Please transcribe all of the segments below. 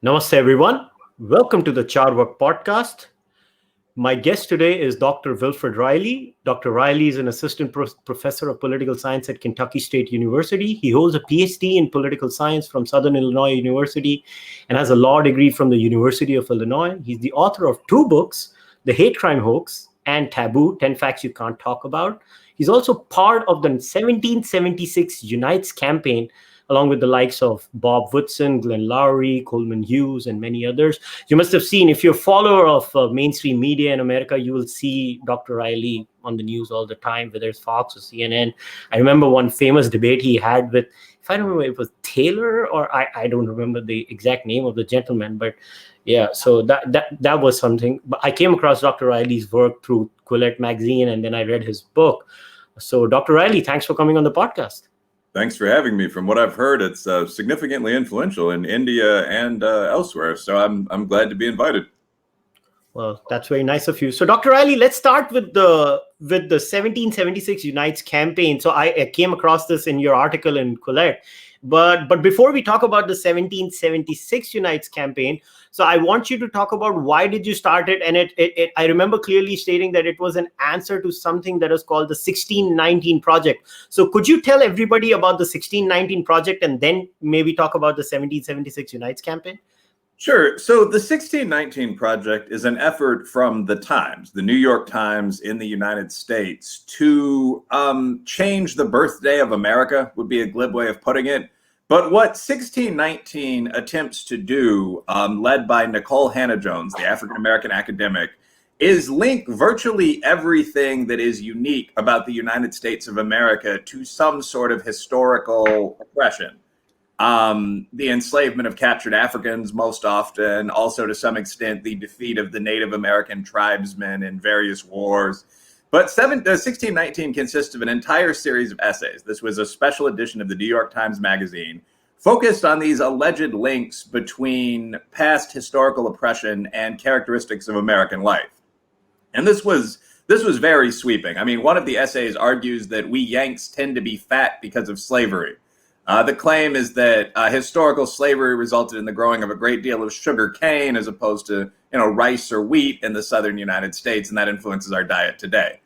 Namaste, everyone. Welcome to the Cārvāka podcast. My guest today is Dr. Wilfred Reilly. Dr. Reilly is an assistant professor of political science at Kentucky State University. He holds a PhD in political science from Southern Illinois University and has a law degree from the University of Illinois. He's the author of two books, The Hate Crime Hoax and Taboo, 10 Facts You Can't Talk About. He's also part of the 1776 Unites campaign, along with the likes of Bob Woodson, Glenn Loury, Coleman Hughes, and many others. You must have seen, if you're a follower of mainstream media in America, you will see Dr. Reilly on the news all the time, whether it's Fox or CNN. I remember one famous debate he had with, if I remember, it was Taylor, or I don't remember the exact name of the gentleman, but yeah, so that was something. But I came across Dr. Reilly's work through Quillette magazine, and then I read his book. So Dr. Reilly, thanks for coming on the podcast. Thanks for having me. From what I've heard, it's significantly influential in India and elsewhere. So I'm glad to be invited. Well, that's very nice of you. So, Dr. Reilly, let's start with the 1776 Unites campaign. So, I came across this in your article in Quillette. But before we talk about the 1776 Unites campaign, so I want you to talk about why did you start it? And it I remember clearly stating that it was an answer to something that was called the 1619 project. So could you tell everybody about the 1619 project and then maybe talk about the 1776 Unites campaign? Sure. So the 1619 project is an effort from the Times, the New York Times in the United States, to change the birthday of America, would be a glib way of putting it. But what 1619 attempts to do, led by Nikole Hannah-Jones, the African-American academic, is link virtually everything that is unique about the United States of America to some sort of historical oppression. The enslavement of captured Africans most often, also to some extent the defeat of the Native American tribesmen in various wars. But 1619 consists of an entire series of essays. This was a special edition of the New York Times Magazine, focused on these alleged links between past historical oppression and characteristics of American life. And this was very sweeping. I mean, one of the essays argues that we Yanks tend to be fat because of slavery. The claim is that historical slavery resulted in the growing of a great deal of sugar cane as opposed to, rice or wheat in the southern United States, and that influences our diet today.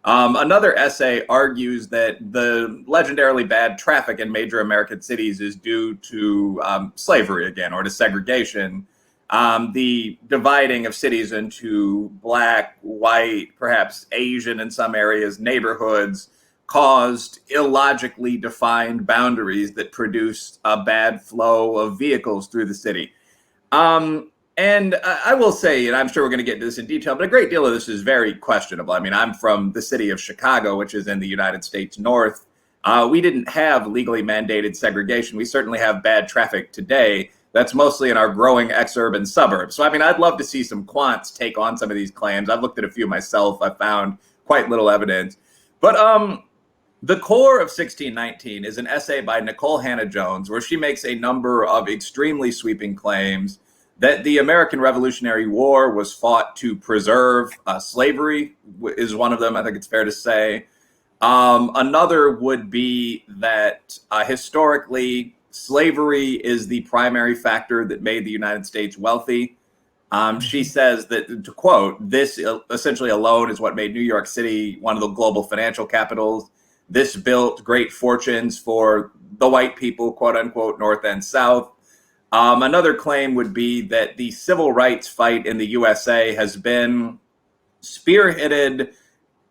Another essay argues that the legendarily bad traffic in major American cities is due to slavery again, or to segregation. The dividing of cities into black, white, perhaps Asian in some areas, neighborhoods, caused illogically defined boundaries that produced a bad flow of vehicles through the city. And I will say, and I'm sure we're going to get into this in detail, but a great deal of this is very questionable. I mean, I'm from the city of Chicago, which is in the United States North. We didn't have legally mandated segregation. We certainly have bad traffic today. That's mostly in our growing ex-urban suburbs. So, I mean, I'd love to see some quants take on some of these claims. I've looked at a few myself. I found quite little evidence. But the core of 1619 is an essay by Nikole Hannah-Jones, where she makes a number of extremely sweeping claims that the American Revolutionary War was fought to preserve slavery, is one of them, I think it's fair to say. Another would be that historically, slavery is the primary factor that made the United States wealthy. She says that, to quote, this essentially alone is what made New York City one of the global financial capitals. This built great fortunes for the white people, quote unquote, North and South. Another claim would be that the civil rights fight in the USA has been spearheaded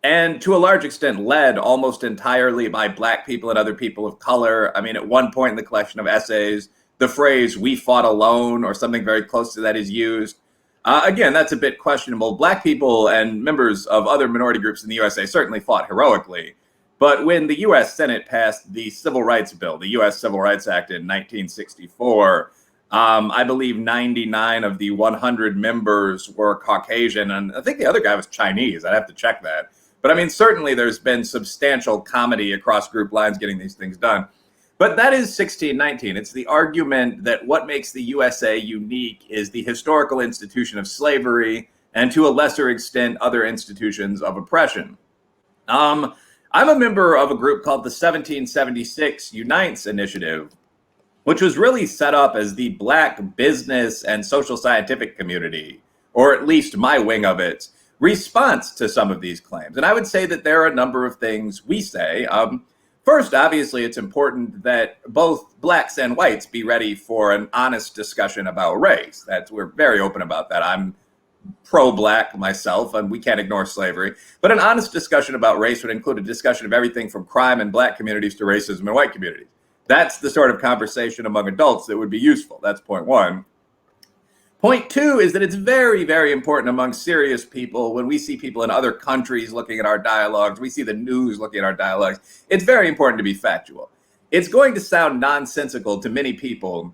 and to a large extent led almost entirely by black people and other people of color. I mean, at one point in the collection of essays, the phrase "we fought alone" or something very close to that is used. Again, that's a bit questionable. Black people and members of other minority groups in the USA certainly fought heroically. But when the U.S. Senate passed the Civil Rights Bill, the U.S. Civil Rights Act in 1964, I believe 99 of the 100 members were Caucasian, and I think the other guy was Chinese. I'd have to check that. But I mean, certainly there's been substantial comedy across group lines getting these things done. But that is 1619. It's the argument that what makes the USA unique is the historical institution of slavery and, to a lesser extent, other institutions of oppression. I'm a member of a group called the 1776 Unites Initiative, which was really set up as the Black business and social scientific community, or at least my wing of it, response to some of these claims. And I would say that there are a number of things we say. First, obviously, it's important that both Blacks and whites be ready for an honest discussion about race. We're very open about that. I'm pro-Black myself, and we can't ignore slavery. But an honest discussion about race would include a discussion of everything from crime in Black communities to racism in white communities. That's the sort of conversation among adults that would be useful. That's point one. Point two is that it's very, very important among serious people when we see people in other countries looking at our dialogues, we see the news looking at our dialogues, it's very important to be factual. It's going to sound nonsensical to many people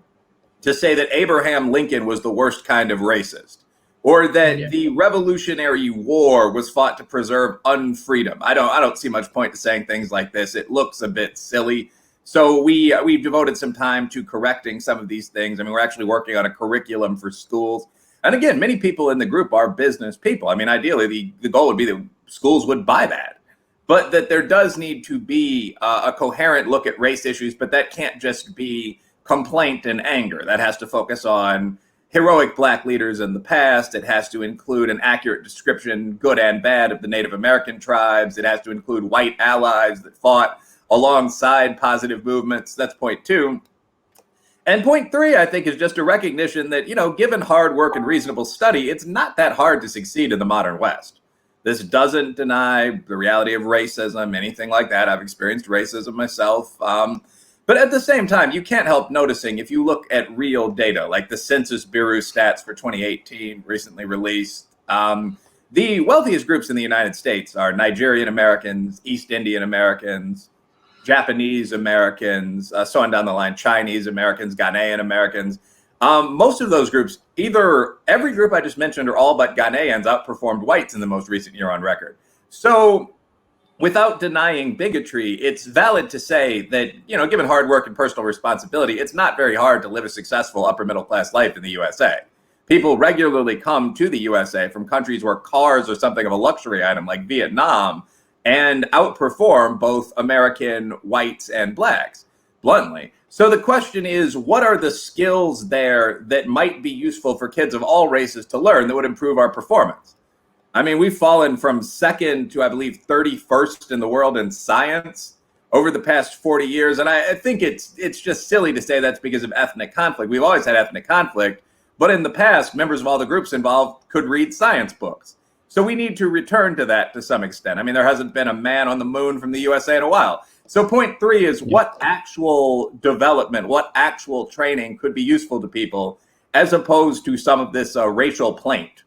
to say that Abraham Lincoln was the worst kind of racist, or that the Revolutionary War was fought to preserve unfreedom. I don't see much point to saying things like this. It looks a bit silly. So we've devoted some time to correcting some of these things. I mean, we're actually working on a curriculum for schools. And again, many people in the group are business people. I mean, ideally, the goal would be that schools would buy that. But that there does need to be a coherent look at race issues, but that can't just be complaint and anger. That has to focus on heroic Black leaders in the past. It has to include an accurate description, good and bad, of the Native American tribes. It has to include white allies that fought alongside positive movements. That's point two. And point three, I think, is just a recognition that, given hard work and reasonable study, it's not that hard to succeed in the modern West. This doesn't deny the reality of racism, anything like that. I've experienced racism myself. But at the same time, you can't help noticing, if you look at real data, like the Census Bureau stats for 2018, recently released, the wealthiest groups in the United States are Nigerian Americans, East Indian Americans, Japanese Americans, so on down the line, Chinese Americans, Ghanaian Americans. Most of those groups, either every group I just mentioned or all but Ghanaians, outperformed whites in the most recent year on record. So without denying bigotry, it's valid to say that, given hard work and personal responsibility, it's not very hard to live a successful upper middle class life in the USA. People regularly come to the USA from countries where cars are something of a luxury item, like Vietnam, and outperform both American whites and Blacks, bluntly. So the question is, what are the skills there that might be useful for kids of all races to learn that would improve our performance? I mean, we've fallen from second to, I believe, 31st in the world in science over the past 40 years. And I think it's just silly to say that's because of ethnic conflict. We've always had ethnic conflict, but in the past, members of all the groups involved could read science books. So we need to return to that to some extent. I mean, there hasn't been a man on the moon from the USA in a while. So point three is, what actual development, what actual training could be useful to people, as opposed to some of this racial plaint.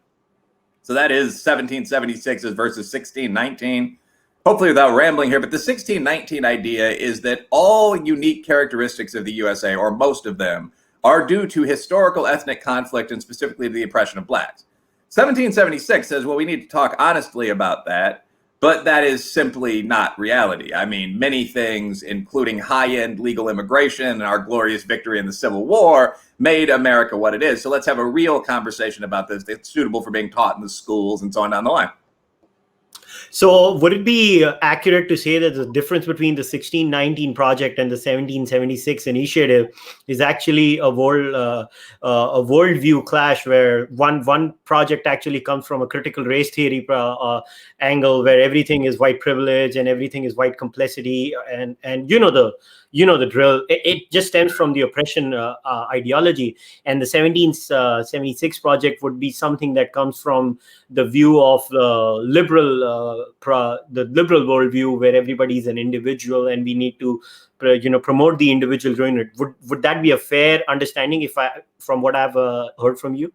So that is 1776 versus 1619. Hopefully without rambling here, but the 1619 idea is that all unique characteristics of the USA, or most of them, are due to historical ethnic conflict and specifically the oppression of Blacks. 1776 says, well, we need to talk honestly about that, but that is simply not reality. I mean, many things, including high-end legal immigration and our glorious victory in the Civil War, made America what it is. So let's have a real conversation about this that's suitable for being taught in the schools and so on down the line. So would it be accurate to say that the difference between the 1619 project and the 1776 initiative is actually a worldview clash, where one project actually comes from a critical race theory angle, where everything is white privilege and everything is white complicity, and the drill. It just stems from the oppression ideology, and the 1776 project would be something that comes from the view of the liberal worldview, where everybody is an individual and we need to promote the individual unit. Would that be a fair understanding from what I've heard from you?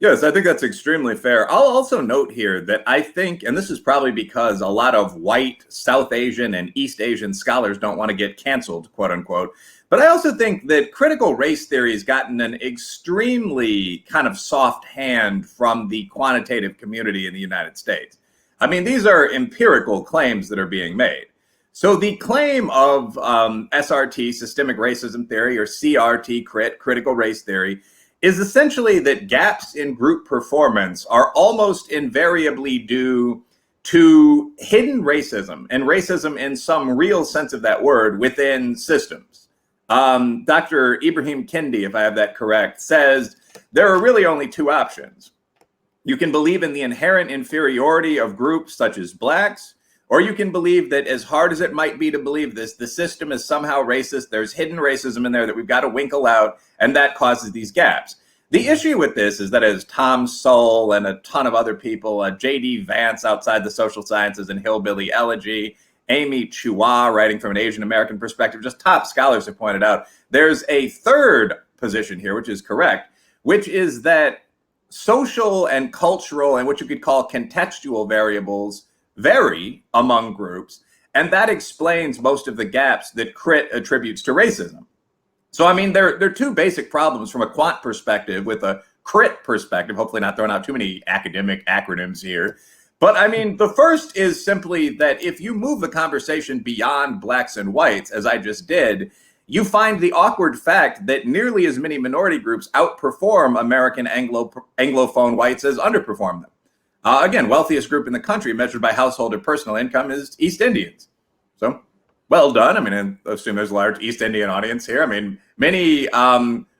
Yes, I think that's extremely fair. I'll also note here that I think, and this is probably because a lot of white, South Asian, and East Asian scholars don't want to get canceled, quote unquote, but I also think that critical race theory has gotten an extremely kind of soft hand from the quantitative community in the United States. I mean, these are empirical claims that are being made. So the claim of SRT, systemic racism theory, or CRT, critical race theory, is essentially that gaps in group performance are almost invariably due to hidden racism, and racism in some real sense of that word, within systems. Dr. Ibrahim Kendi, if I have that correct, says there are really only two options. You can believe in the inherent inferiority of groups such as blacks, or you can believe that, as hard as it might be to believe this, the system is somehow racist. There's hidden racism in there that we've got to winkle out, and that causes these gaps. The issue with this is that as Tom Sowell and a ton of other people, J.D. Vance outside the social sciences and Hillbilly Elegy, Amy Chua writing from an Asian American perspective, just top scholars have pointed out, there's a third position here, which is correct, which is that social and cultural and what you could call contextual variables vary among groups, and that explains most of the gaps that Crit attributes to racism. So, I mean, there are two basic problems from a quant perspective with a Crit perspective, hopefully not throwing out too many academic acronyms here. But, I mean, the first is simply that if you move the conversation beyond blacks and whites, as I just did, you find the awkward fact that nearly as many minority groups outperform American Anglophone whites as underperform them. Again, wealthiest group in the country measured by household or personal income is East Indians. So, well done. I mean, I assume there's a large East Indian audience here. I mean, many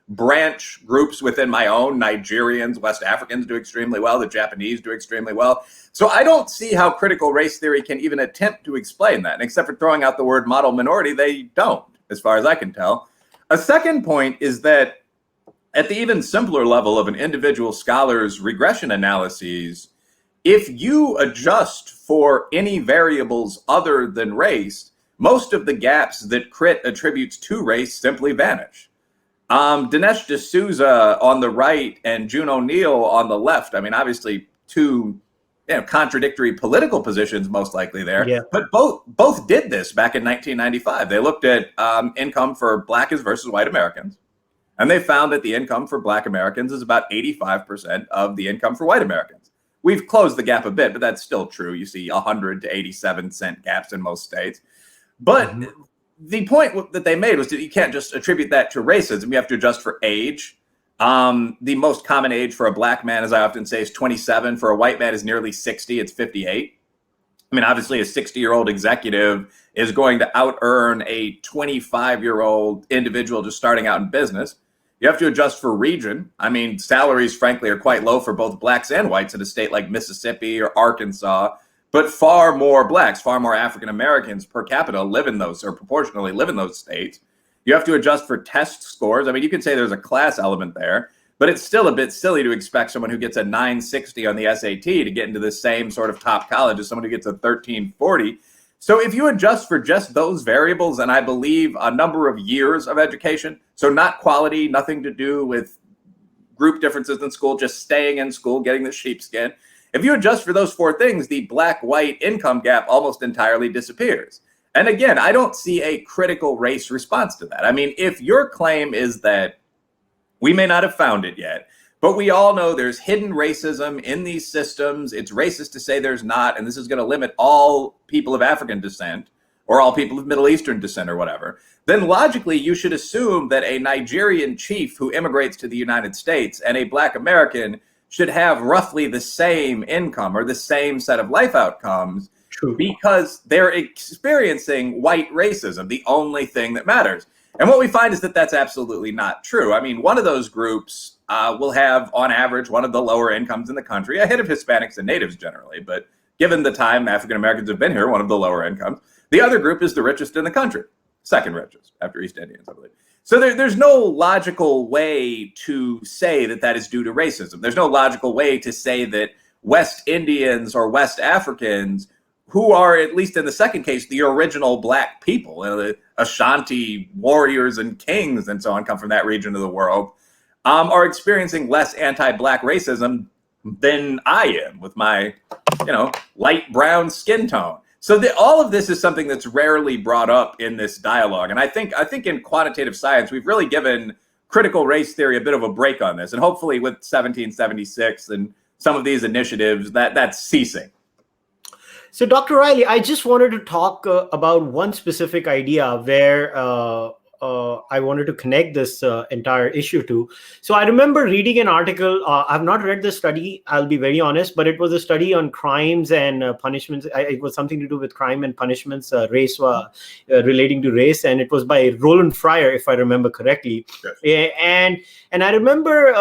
branch groups within my own, Nigerians, West Africans do extremely well. The Japanese do extremely well. So I don't see how critical race theory can even attempt to explain that. And except for throwing out the word model minority, they don't, as far as I can tell. A second point is that at the even simpler level of an individual scholar's regression analyses, if you adjust for any variables other than race, most of the gaps that Crit attributes to race simply vanish. Dinesh D'Souza on the right and June O'Neill on the left. I mean, obviously two contradictory political positions most likely there, Yeah. but both did this back in 1995. They looked at income for black versus white Americans, and they found that the income for black Americans is about 85% of the income for white Americans. We've closed the gap a bit, but that's still true. You see 100 to 87 cent gaps in most states. But the point that they made was that you can't just attribute that to racism. You have to adjust for age. The most common age for a black man, as I often say, is 27. For a white man is nearly 60. It's 58. I mean, obviously, a 60-year-old executive is going to out-earn a 25-year-old individual just starting out in business. You have to adjust for region. I mean, salaries, frankly, are quite low for both blacks and whites in a state like Mississippi or Arkansas, but far more blacks, far more African Americans per capita live in those, or proportionally live in those states. You have to adjust for test scores. I mean, you could say there's a class element there, but it's still a bit silly to expect someone who gets a 960 on the SAT to get into the same sort of top college as someone who gets a 1340. So if you adjust for just those variables, and I believe a number of years of education, so not quality, nothing to do with group differences in school, just staying in school, getting the sheepskin. If you adjust for those four things, the black-white income gap almost entirely disappears. And again, I don't see a critical race response to that. I mean, if your claim is that we may not have found it yet, but we all know there's hidden racism in these systems. It's racist to say there's not, and this is going to limit all people of African descent or all people of Middle Eastern descent or whatever. Then logically, you should assume that a Nigerian chief who immigrates to the United States and a black American should have roughly the same income or the same set of life outcomes. True. Because they're experiencing white racism, the only thing that matters. And what we find is that that's absolutely not true. I mean, one of those groups will have, on average, one of the lower incomes in the country, ahead of Hispanics and natives generally. But given the time African Americans have been here, one of the lower incomes. The other group is the richest in the country, second richest after East Indians, I believe. So there's no logical way to say that that is due to racism. There's no logical way to say that West Indians or West Africans, who are, at least in the second case, the original black people, the Ashanti warriors and kings and so on, come from that region of the world, are experiencing less anti-black racism than I am with my, light brown skin tone. So all of this is something that's rarely brought up in this dialogue. And I think in quantitative science, we've really given critical race theory a bit of a break on this. And hopefully with 1776 and some of these initiatives, that's ceasing. So, Dr. Reilly, I just wanted to talk about one specific idea where I wanted to connect this entire issue to. So I remember reading an article. I've not read the study, I'll be very honest, but it was a study on crimes and punishments. It was something to do with crime and punishments, relating to race, and it was by Roland Fryer, if I remember correctly. Yes. And I remember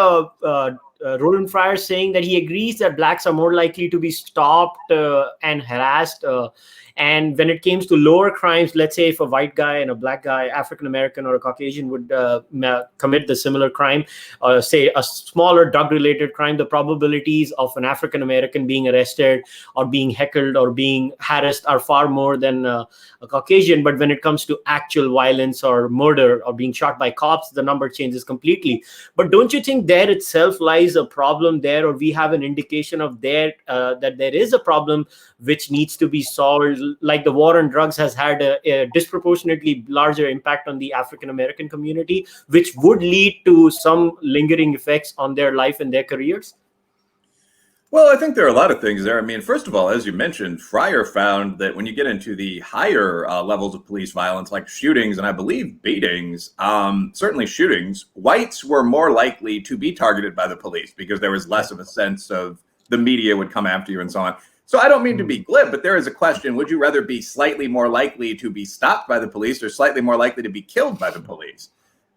Roland Fryer saying that he agrees that blacks are more likely to be stopped and harassed. And when it comes to lower crimes, let's say if a white guy and a black guy, African American or a Caucasian would commit the similar crime, say a smaller drug-related crime, the probabilities of an African American being arrested or being heckled or being harassed are far more than a Caucasian. But when it comes to actual violence or murder or being shot by cops, the number changes completely. But don't you think there itself lies a problem there, or we have an indication of that there is a problem which needs to be solved? Like the war on drugs has had a disproportionately larger impact on the African American community, which would lead to some lingering effects on their life and their careers? Well, I think there are a lot of things there. I mean, first of all, as you mentioned, Fryer found that when you get into the higher levels of police violence, like shootings and I believe beatings, certainly shootings, whites were more likely to be targeted by the police because there was less of a sense of the media would come after you and so on. So I don't mean to be glib, but there is a question. Would you rather be slightly more likely to be stopped by the police or slightly more likely to be killed by the police?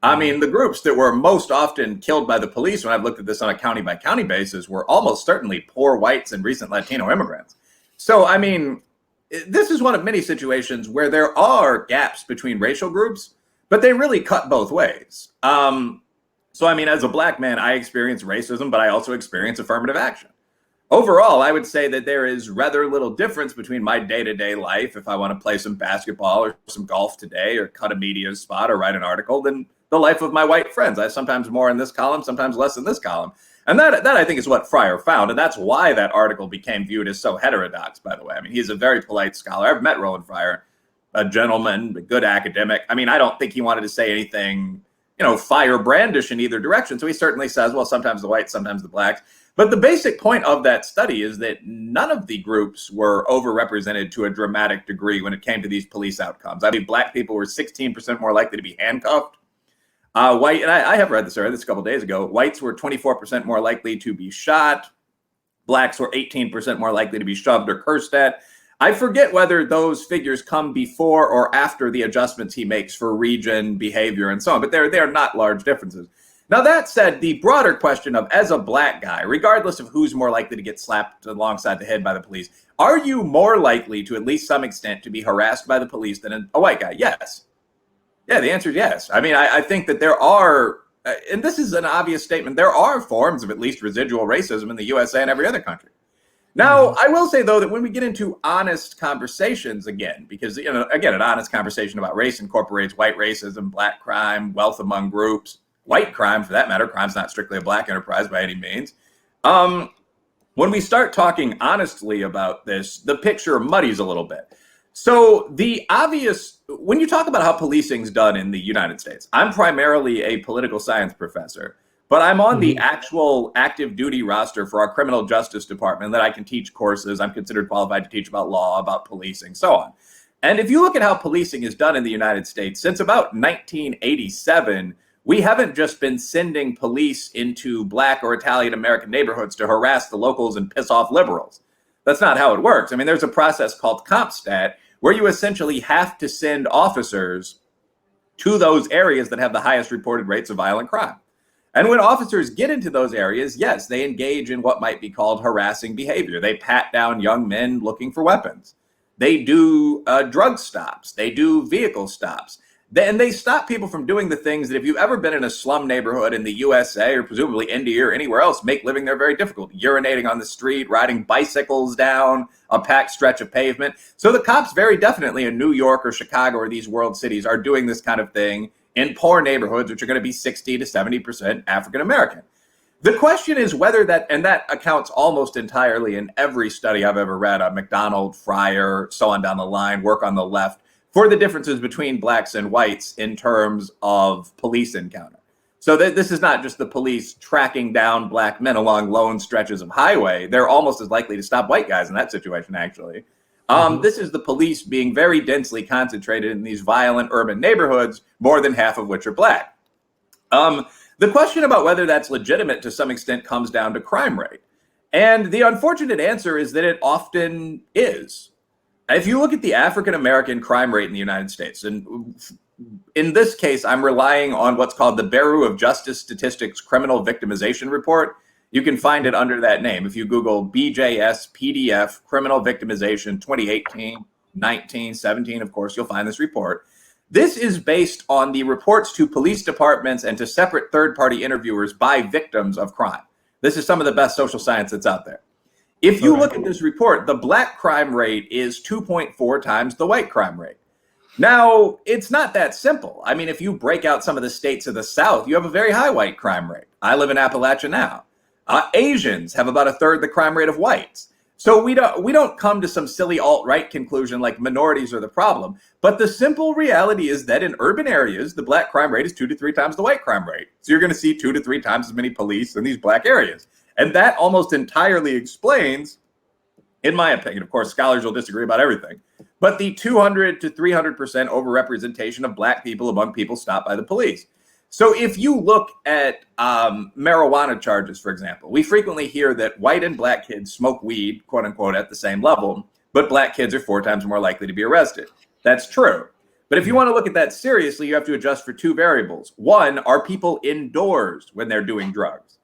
I mean, the groups that were most often killed by the police, when I've looked at this on a county by county basis, were almost certainly poor whites and recent Latino immigrants. So, I mean, this is one of many situations where there are gaps between racial groups, but they really cut both ways. So, I mean, as a black man, I experience racism, but I also experience affirmative action. Overall, I would say that there is rather little difference between my day-to-day life, if I want to play some basketball or some golf today or cut a media spot or write an article, than the life of my white friends. I sometimes more in this column, sometimes less in this column. And that I think is what Fryer found. And that's why that article became viewed as so heterodox, by the way. I mean, he's a very polite scholar. I've met Roland Fryer, a gentleman, a good academic. I mean, I don't think he wanted to say anything, firebrandish in either direction. So he certainly says, well, sometimes the whites, sometimes the blacks. But the basic point of that study is that none of the groups were overrepresented to a dramatic degree when it came to these police outcomes. I mean, black people were 16% more likely to be handcuffed. White, and I have read this a couple of days ago, whites were 24% more likely to be shot. Blacks were 18% more likely to be shoved or cursed at. I forget whether those figures come before or after the adjustments he makes for region, behavior, and so on, but they're not large differences. Now, that said, the broader question of, as a black guy, regardless of who's more likely to get slapped alongside the head by the police, are you more likely to at least some extent to be harassed by the police than a white guy? Yes. Yeah, the answer is yes. I mean, I think that there are, and this is an obvious statement, there are forms of at least residual racism in the USA and every other country. Now, I will say, though, that when we get into honest conversations again, because, again, an honest conversation about race incorporates white racism, black crime, wealth among groups, white crime, for that matter. Crime's not strictly a black enterprise by any means. When we start talking honestly about this, the picture muddies a little bit. So when you talk about how policing's done in the United States, I'm primarily a political science professor, but I'm on the actual active duty roster for our criminal justice department that I can teach courses. I'm considered qualified to teach about law, about policing, so on. And if you look at how policing is done in the United States, since about 1987, we haven't just been sending police into black or Italian American neighborhoods to harass the locals and piss off liberals. That's not how it works. I mean, there's a process called CompStat where you essentially have to send officers to those areas that have the highest reported rates of violent crime. And when officers get into those areas, yes, they engage in what might be called harassing behavior. They pat down young men looking for weapons. They do drug stops. They do vehicle stops. And they stop people from doing the things that, if you've ever been in a slum neighborhood in the USA or presumably India or anywhere else, make living there very difficult. Urinating on the street, riding bicycles down a packed stretch of pavement. So the cops very definitely in New York or Chicago or these world cities are doing this kind of thing in poor neighborhoods, which are going to be 60 to 70% African American. The question is whether that accounts almost entirely in every study I've ever read on McDonald, Fryer, so on down the line, work on the left, for the differences between blacks and whites in terms of police encounter. So this is not just the police tracking down black men along lone stretches of highway. They're almost as likely to stop white guys in that situation, actually. This is the police being very densely concentrated in these violent urban neighborhoods, more than half of which are Black. The question about whether that's legitimate to some extent comes down to crime rate. And the unfortunate answer is that it often is. If you look at the African-American crime rate in the United States, and in this case, I'm relying on what's called the Bureau of Justice Statistics Criminal Victimization Report. You can find it under that name. If you Google BJS PDF Criminal Victimization 2018, 19, 17, of course, you'll find this report. This is based on the reports to police departments and to separate third-party interviewers by victims of crime. This is some of the best social science that's out there. If you look at this report, the Black crime rate is 2.4 times the white crime rate. Now, it's not that simple. I mean, if you break out some of the states of the South, you have a very high white crime rate. I live in Appalachia now. Asians have about a third the crime rate of whites. So we don't come to some silly alt-right conclusion like minorities are the problem. But the simple reality is that in urban areas, the Black crime rate is 2 to 3 times the white crime rate. So you're going to see 2 to 3 times as many police in these Black areas. And that almost entirely explains, in my opinion, of course, scholars will disagree about everything, but the 200 to 300% overrepresentation of Black people among people stopped by the police. So if you look at marijuana charges, for example, we frequently hear that white and Black kids smoke weed, quote unquote, at the same level, but Black kids are 4 times more likely to be arrested. That's true. But if you want to look at that seriously, you have to adjust for 2 variables. One, are people indoors when they're doing drugs?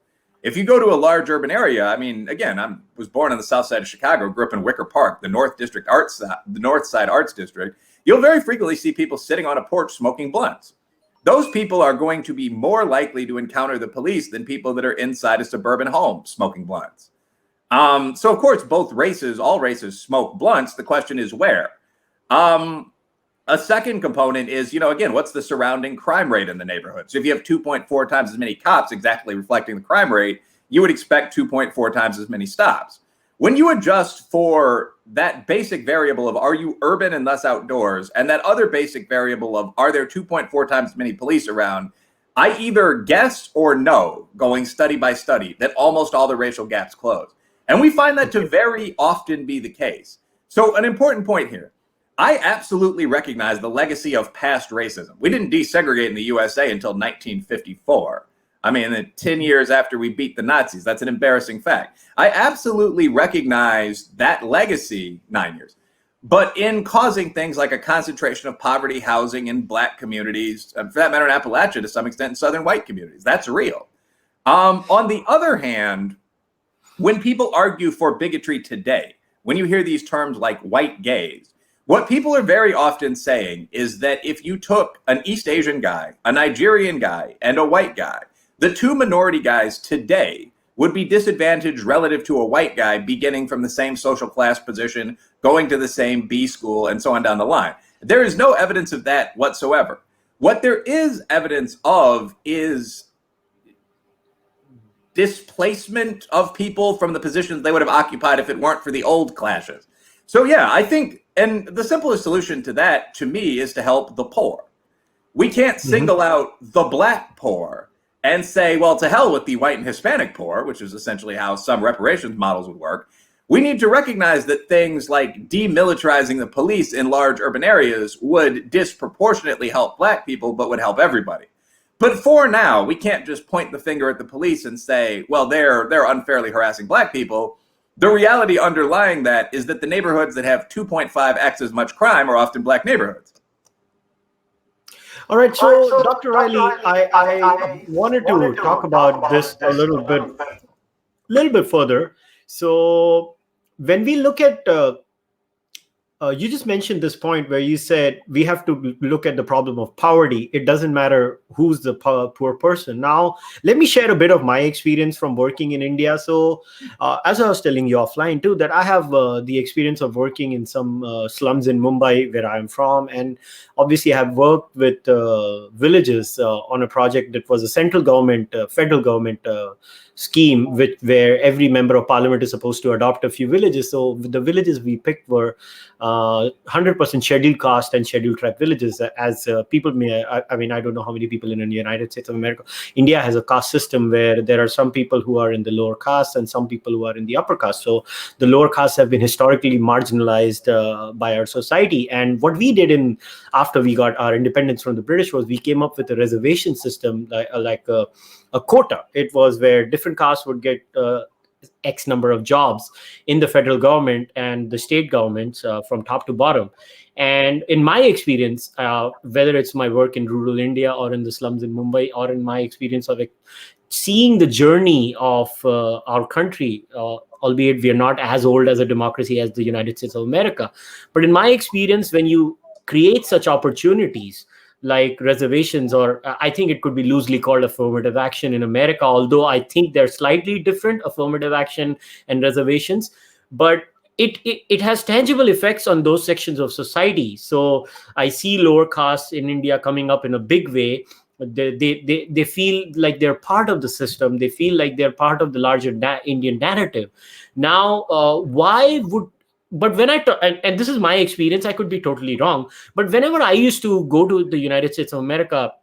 If you go to a large urban area, I mean, again, I was born on the south side of Chicago, grew up in Wicker Park, the North Side Arts District. You'll very frequently see people sitting on a porch smoking blunts. Those people are going to be more likely to encounter the police than people that are inside a suburban home smoking blunts. So, of course, all races smoke blunts. The question is where? A second component is, again, what's the surrounding crime rate in the neighborhood? So if you have 2.4 times as many cops exactly reflecting the crime rate, you would expect 2.4 times as many stops. When you adjust for that basic variable of are you urban and thus outdoors, and that other basic variable of are there 2.4 times as many police around, I either guess or know, going study by study, that almost all the racial gaps close. And we find that to very often be the case. So an important point here. I absolutely recognize the legacy of past racism. We didn't desegregate in the USA until 1954. I mean, 10 years after we beat the Nazis. That's an embarrassing fact. I absolutely recognize that legacy, 9 years. But in causing things like a concentration of poverty housing in Black communities, and for that matter in Appalachia to some extent in Southern white communities, that's real. On the other hand, when people argue for bigotry today, when you hear these terms like white gaze, what people are very often saying is that if you took an East Asian guy, a Nigerian guy, and a white guy, the 2 minority guys today would be disadvantaged relative to a white guy beginning from the same social class position, going to the same B school, and so on down the line. There is no evidence of that whatsoever. What there is evidence of is displacement of people from the positions they would have occupied if it weren't for the old clashes. So yeah, I think, and the simplest solution to that, to me, is to help the poor. We can't single out the Black poor and say, well, to hell with the white and Hispanic poor, which is essentially how some reparations models would work. We need to recognize that things like demilitarizing the police in large urban areas would disproportionately help Black people, but would help everybody. But for now, we can't just point the finger at the police and say, well, they're unfairly harassing Black people. The reality underlying that is that the neighborhoods that have 2.5x as much crime are often Black neighborhoods. All right, so Dr. Reilly, I wanted to talk about this a little bit further. So when we look at, you just mentioned this point where you said we have to look at the problem of poverty. It doesn't matter who's the poor person. Now, let me share a bit of my experience from working in India. So as I was telling you offline too, that I have the experience of working in some slums in Mumbai where I'm from. And obviously I have worked with villages on a project that was a central government, federal government scheme where every member of parliament is supposed to adopt a few villages. So the villages we picked were 100% scheduled caste and scheduled tribe villages. As people may, I mean, I don't know how many people in the United States of America. India has a caste system where there are some people who are in the lower caste and some people who are in the upper caste. So the lower castes have been historically marginalized by our society. And what we did after we got our independence from the British was we came up with a reservation system, like a quota. It was where different castes would get X number of jobs in the federal government and the state governments from top to bottom. And in my experience, whether it's my work in rural India or in the slums in Mumbai, or in my experience of seeing the journey of our country, albeit we are not as old as a democracy as the United States of America. But in my experience, when you create such opportunities like reservations, or I think it could be loosely called affirmative action in America, although I think they're slightly different, affirmative action and reservations, but it has tangible effects on those sections of society. So I see lower castes in India coming up in a big way. They feel like they're part of the system. They feel like they're part of the larger Indian narrative. Now, but when and this is my experience, I could be totally wrong, but whenever I used to go to the United States of America,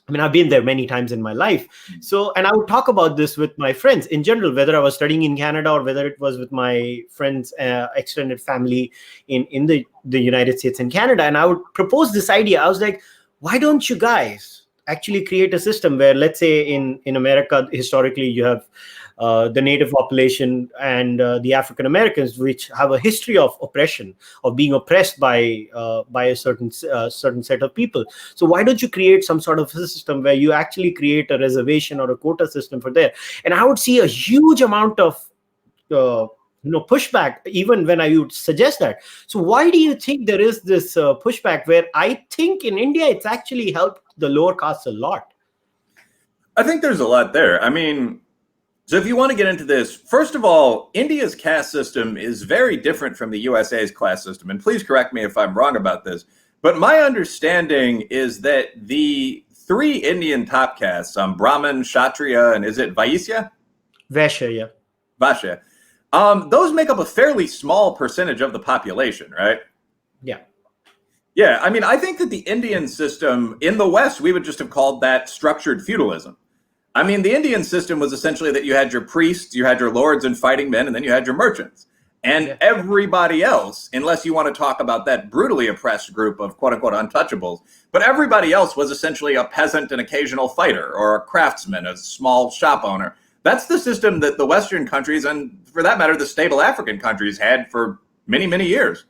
I mean, I've been there many times in my life. So, and I would talk about this with my friends in general, whether I was studying in Canada or whether it was with my friends, extended family in the United States and Canada. And I would propose this idea. I was like, why don't you guys actually create a system where, let's say in America, historically, you have the native population and the African Americans, which have a history of oppression, of being oppressed by a certain set of people. So why don't you create some sort of system where you actually create a reservation or a quota system for there? And I would see a huge amount of pushback even when I would suggest that. So why do you think there is this pushback, where I think in India it's actually helped the lower castes a lot? I think there's a lot there. I mean, so if you want to get into this, first of all, India's caste system is very different from the USA's caste system. And please correct me if I'm wrong about this. But my understanding is that the three Indian top castes, Brahmin, Kshatriya, and is it Vaishya? Vaishya, yeah. Vaishya. Those make up a fairly small percentage of the population, right? Yeah. Yeah, I mean, I think that the Indian system in the West, we would just have called that structured feudalism. I mean, the Indian system was essentially that you had your priests, you had your lords and fighting men, and then you had your merchants. And everybody else, unless you want to talk about that brutally oppressed group of quote-unquote untouchables, but everybody else was essentially a peasant, an occasional fighter, or a craftsman, a small shop owner. That's the system that the Western countries, and for that matter, the stable African countries had for many, many years.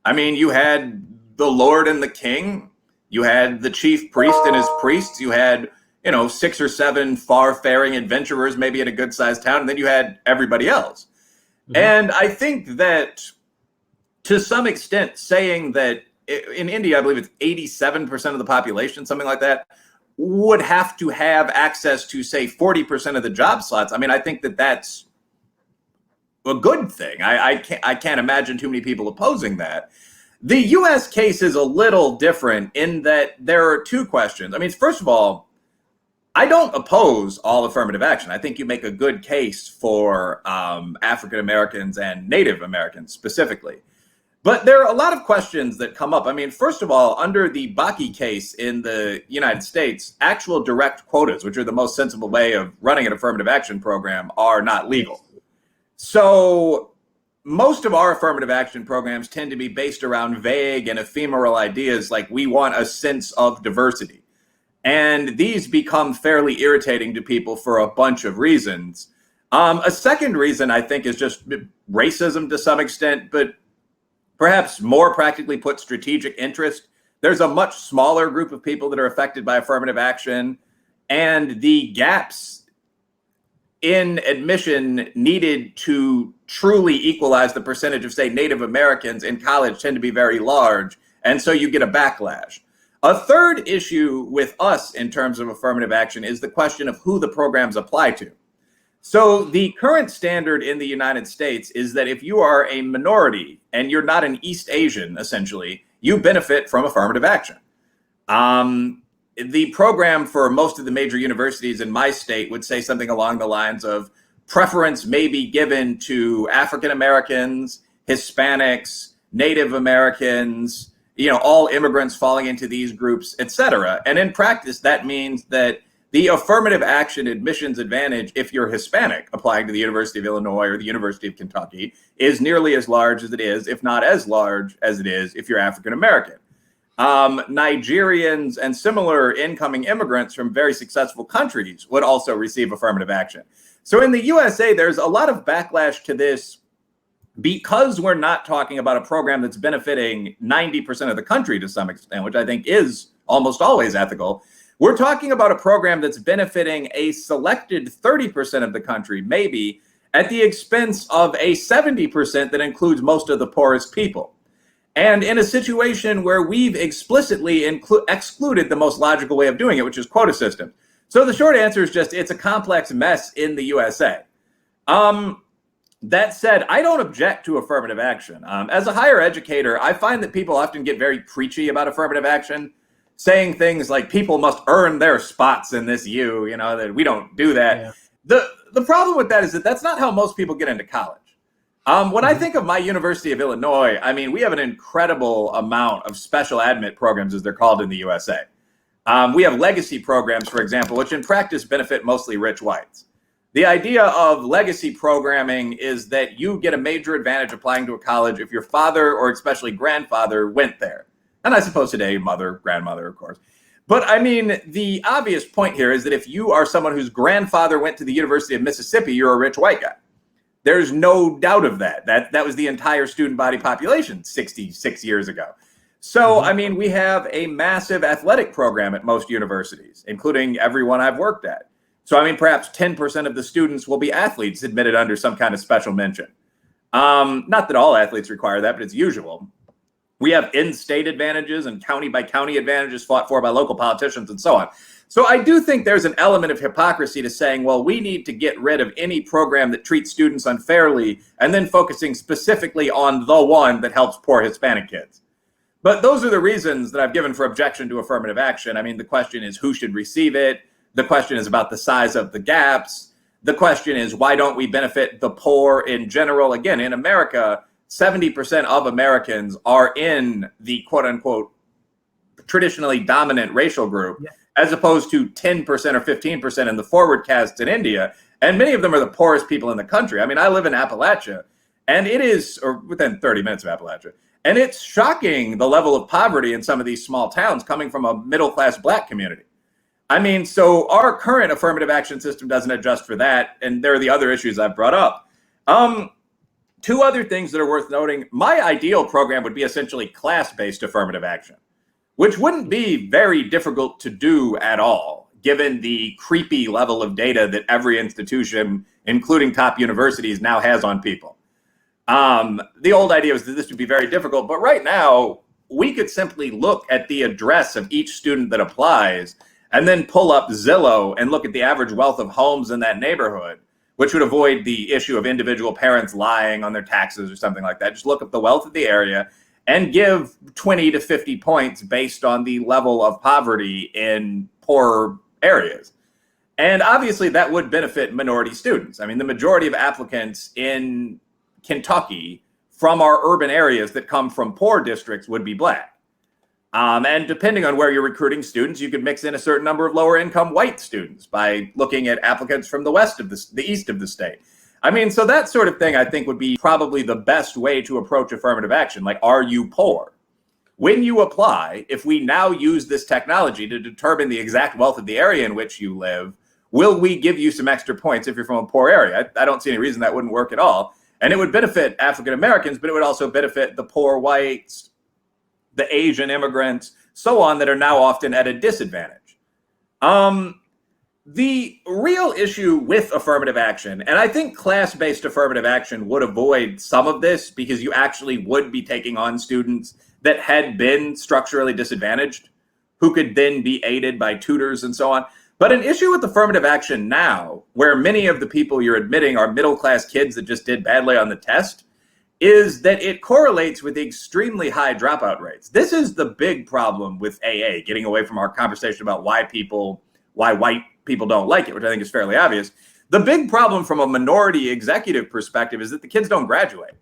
I mean, you had the lord and the king, you had the chief priest and his priests, you had 6 or 7 far-faring adventurers, maybe in a good-sized town, and then you had everybody else. Mm-hmm. And I think that, to some extent, saying that in India, I believe it's 87% of the population, something like that, would have to have access to, say, 40% of the job slots. I mean, I think that that's a good thing. I can't imagine too many people opposing that. The U.S. case is a little different in that there are two questions. I mean, first of all, I don't oppose all affirmative action. I think you make a good case for African Americans and Native Americans specifically. But there are a lot of questions that come up. I mean, first of all, under the Bakke case in the United States, actual direct quotas, which are the most sensible way of running an affirmative action program, are not legal. So most of our affirmative action programs tend to be based around vague and ephemeral ideas like we want a sense of diversity. And these become fairly irritating to people for a bunch of reasons. A second reason, I think, is just racism to some extent, but perhaps more practically put, strategic interest. There's a much smaller group of people that are affected by affirmative action, and the gaps in admission needed to truly equalize the percentage of, say, Native Americans in college tend to be very large, and so you get a backlash. A third issue with us in terms of affirmative action is the question of who the programs apply to. So the current standard in the United States is that if you are a minority and you're not an East Asian, essentially, you benefit from affirmative action. The program for most of the major universities in my state would say something along the lines of preference may be given to African Americans, Hispanics, Native Americans, all immigrants falling into these groups, et cetera. And in practice, that means that the affirmative action admissions advantage, if you're Hispanic applying to the University of Illinois or the University of Kentucky, is nearly as large as it is, if not as large as it is, if you're African American. Nigerians and similar incoming immigrants from very successful countries would also receive affirmative action. So in the USA, there's a lot of backlash to this because we're not talking about a program that's benefiting 90% of the country to some extent, which I think is almost always ethical. We're talking about a program that's benefiting a selected 30% of the country, maybe, at the expense of a 70% that includes most of the poorest people. And in a situation where we've explicitly excluded the most logical way of doing it, which is quota system. So the short answer is just, it's a complex mess in the USA. That said, I don't object to affirmative action. As a higher educator, I find that people often get very preachy about affirmative action, saying things like people must earn their spots in this U, that we don't do that. Yeah. The problem with that is that that's not how most people get into college. When I think of my University of Illinois, we have an incredible amount of special admit programs, as they're called in the USA. We have legacy programs, for example, which in practice benefit mostly rich whites. The idea of legacy programming is that you get a major advantage applying to a college if your father or especially grandfather went there. And I suppose today, mother, grandmother, of course. But the obvious point here is that if you are someone whose grandfather went to the University of Mississippi, you're a rich white guy. There's no doubt of that. That was the entire student body population 66 years ago. So, we have a massive athletic program at most universities, including every one I've worked at. So, perhaps 10% of the students will be athletes admitted under some kind of special mention. Not that all athletes require that, but it's usual. We have in-state advantages and county-by-county advantages fought for by local politicians and so on. So I do think there's an element of hypocrisy to saying, well, we need to get rid of any program that treats students unfairly and then focusing specifically on the one that helps poor Hispanic kids. But those are the reasons that I've given for objection to affirmative action. The question is who should receive it? The question is about the size of the gaps. The question is, why don't we benefit the poor in general? Again, in America, 70% of Americans are in the quote unquote traditionally dominant racial group, as opposed to 10% or 15% in the forward castes in India. And many of them are the poorest people in the country. I live in Appalachia, and it is, or within 30 minutes of Appalachia, and it's shocking the level of poverty in some of these small towns coming from a middle-class Black community. So our current affirmative action system doesn't adjust for that, and there are the other issues I've brought up. Two other things that are worth noting. My ideal program would be essentially class-based affirmative action, which wouldn't be very difficult to do at all, given the creepy level of data that every institution, including top universities, now has on people. The old idea was that this would be very difficult, but right now, we could simply look at the address of each student that applies and then pull up Zillow and look at the average wealth of homes in that neighborhood, which would avoid the issue of individual parents lying on their taxes or something like that. Just look up the wealth of the area and give 20 to 50 points based on the level of poverty in poor areas. And obviously that would benefit minority students. The majority of applicants in Kentucky from our urban areas that come from poor districts would be Black. And depending on where you're recruiting students, you could mix in a certain number of lower income white students by looking at applicants from the west of the east of the state. So that sort of thing, I think, would be probably the best way to approach affirmative action. Like, are you poor? When you apply, if we now use this technology to determine the exact wealth of the area in which you live, will we give you some extra points if you're from a poor area? I don't see any reason that wouldn't work at all. And it would benefit African Americans, but it would also benefit the poor whites, the Asian immigrants, so on, that are now often at a disadvantage. The real issue with affirmative action, and I think class-based affirmative action would avoid some of this because you actually would be taking on students that had been structurally disadvantaged, who could then be aided by tutors and so on. But an issue with affirmative action now, where many of the people you're admitting are middle-class kids that just did badly on the test, is that it correlates with extremely high dropout rates. This is the big problem with AA, getting away from our conversation about why white people don't like it, which I think is fairly obvious. The big problem from a minority executive perspective is that the kids don't graduate.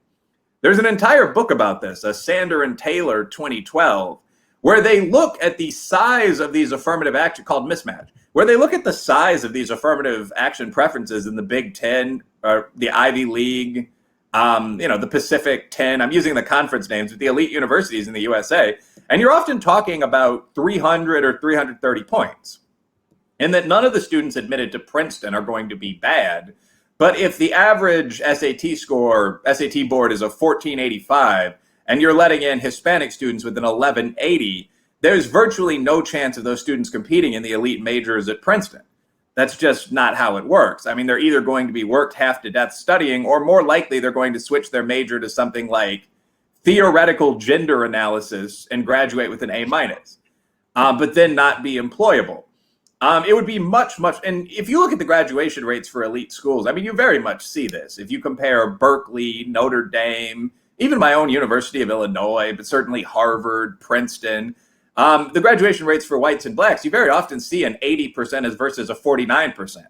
There's an entire book about this, a Sander and Taylor 2012, where they look at the size of these affirmative action called Mismatch, where they look at the size of these affirmative action preferences in the Big Ten, or the Ivy League, the Pacific 10. I'm using the conference names with the elite universities in the USA. And you're often talking about 300 or 330 points. And that none of the students admitted to Princeton are going to be bad. But if the average SAT board is a 1485, and you're letting in Hispanic students with an 1180, there's virtually no chance of those students competing in the elite majors at Princeton. That's just not how it works. I mean, they're either going to be worked half to death studying, or more likely they're going to switch their major to something like theoretical gender analysis and graduate with an A-, but then not be employable. It would be much, and if you look at the graduation rates for elite schools, I mean, you very much see this. If you compare Berkeley, Notre Dame, even my own University of Illinois, but certainly Harvard, Princeton, the graduation rates for whites and blacks, you very often see an 80% versus a 49%.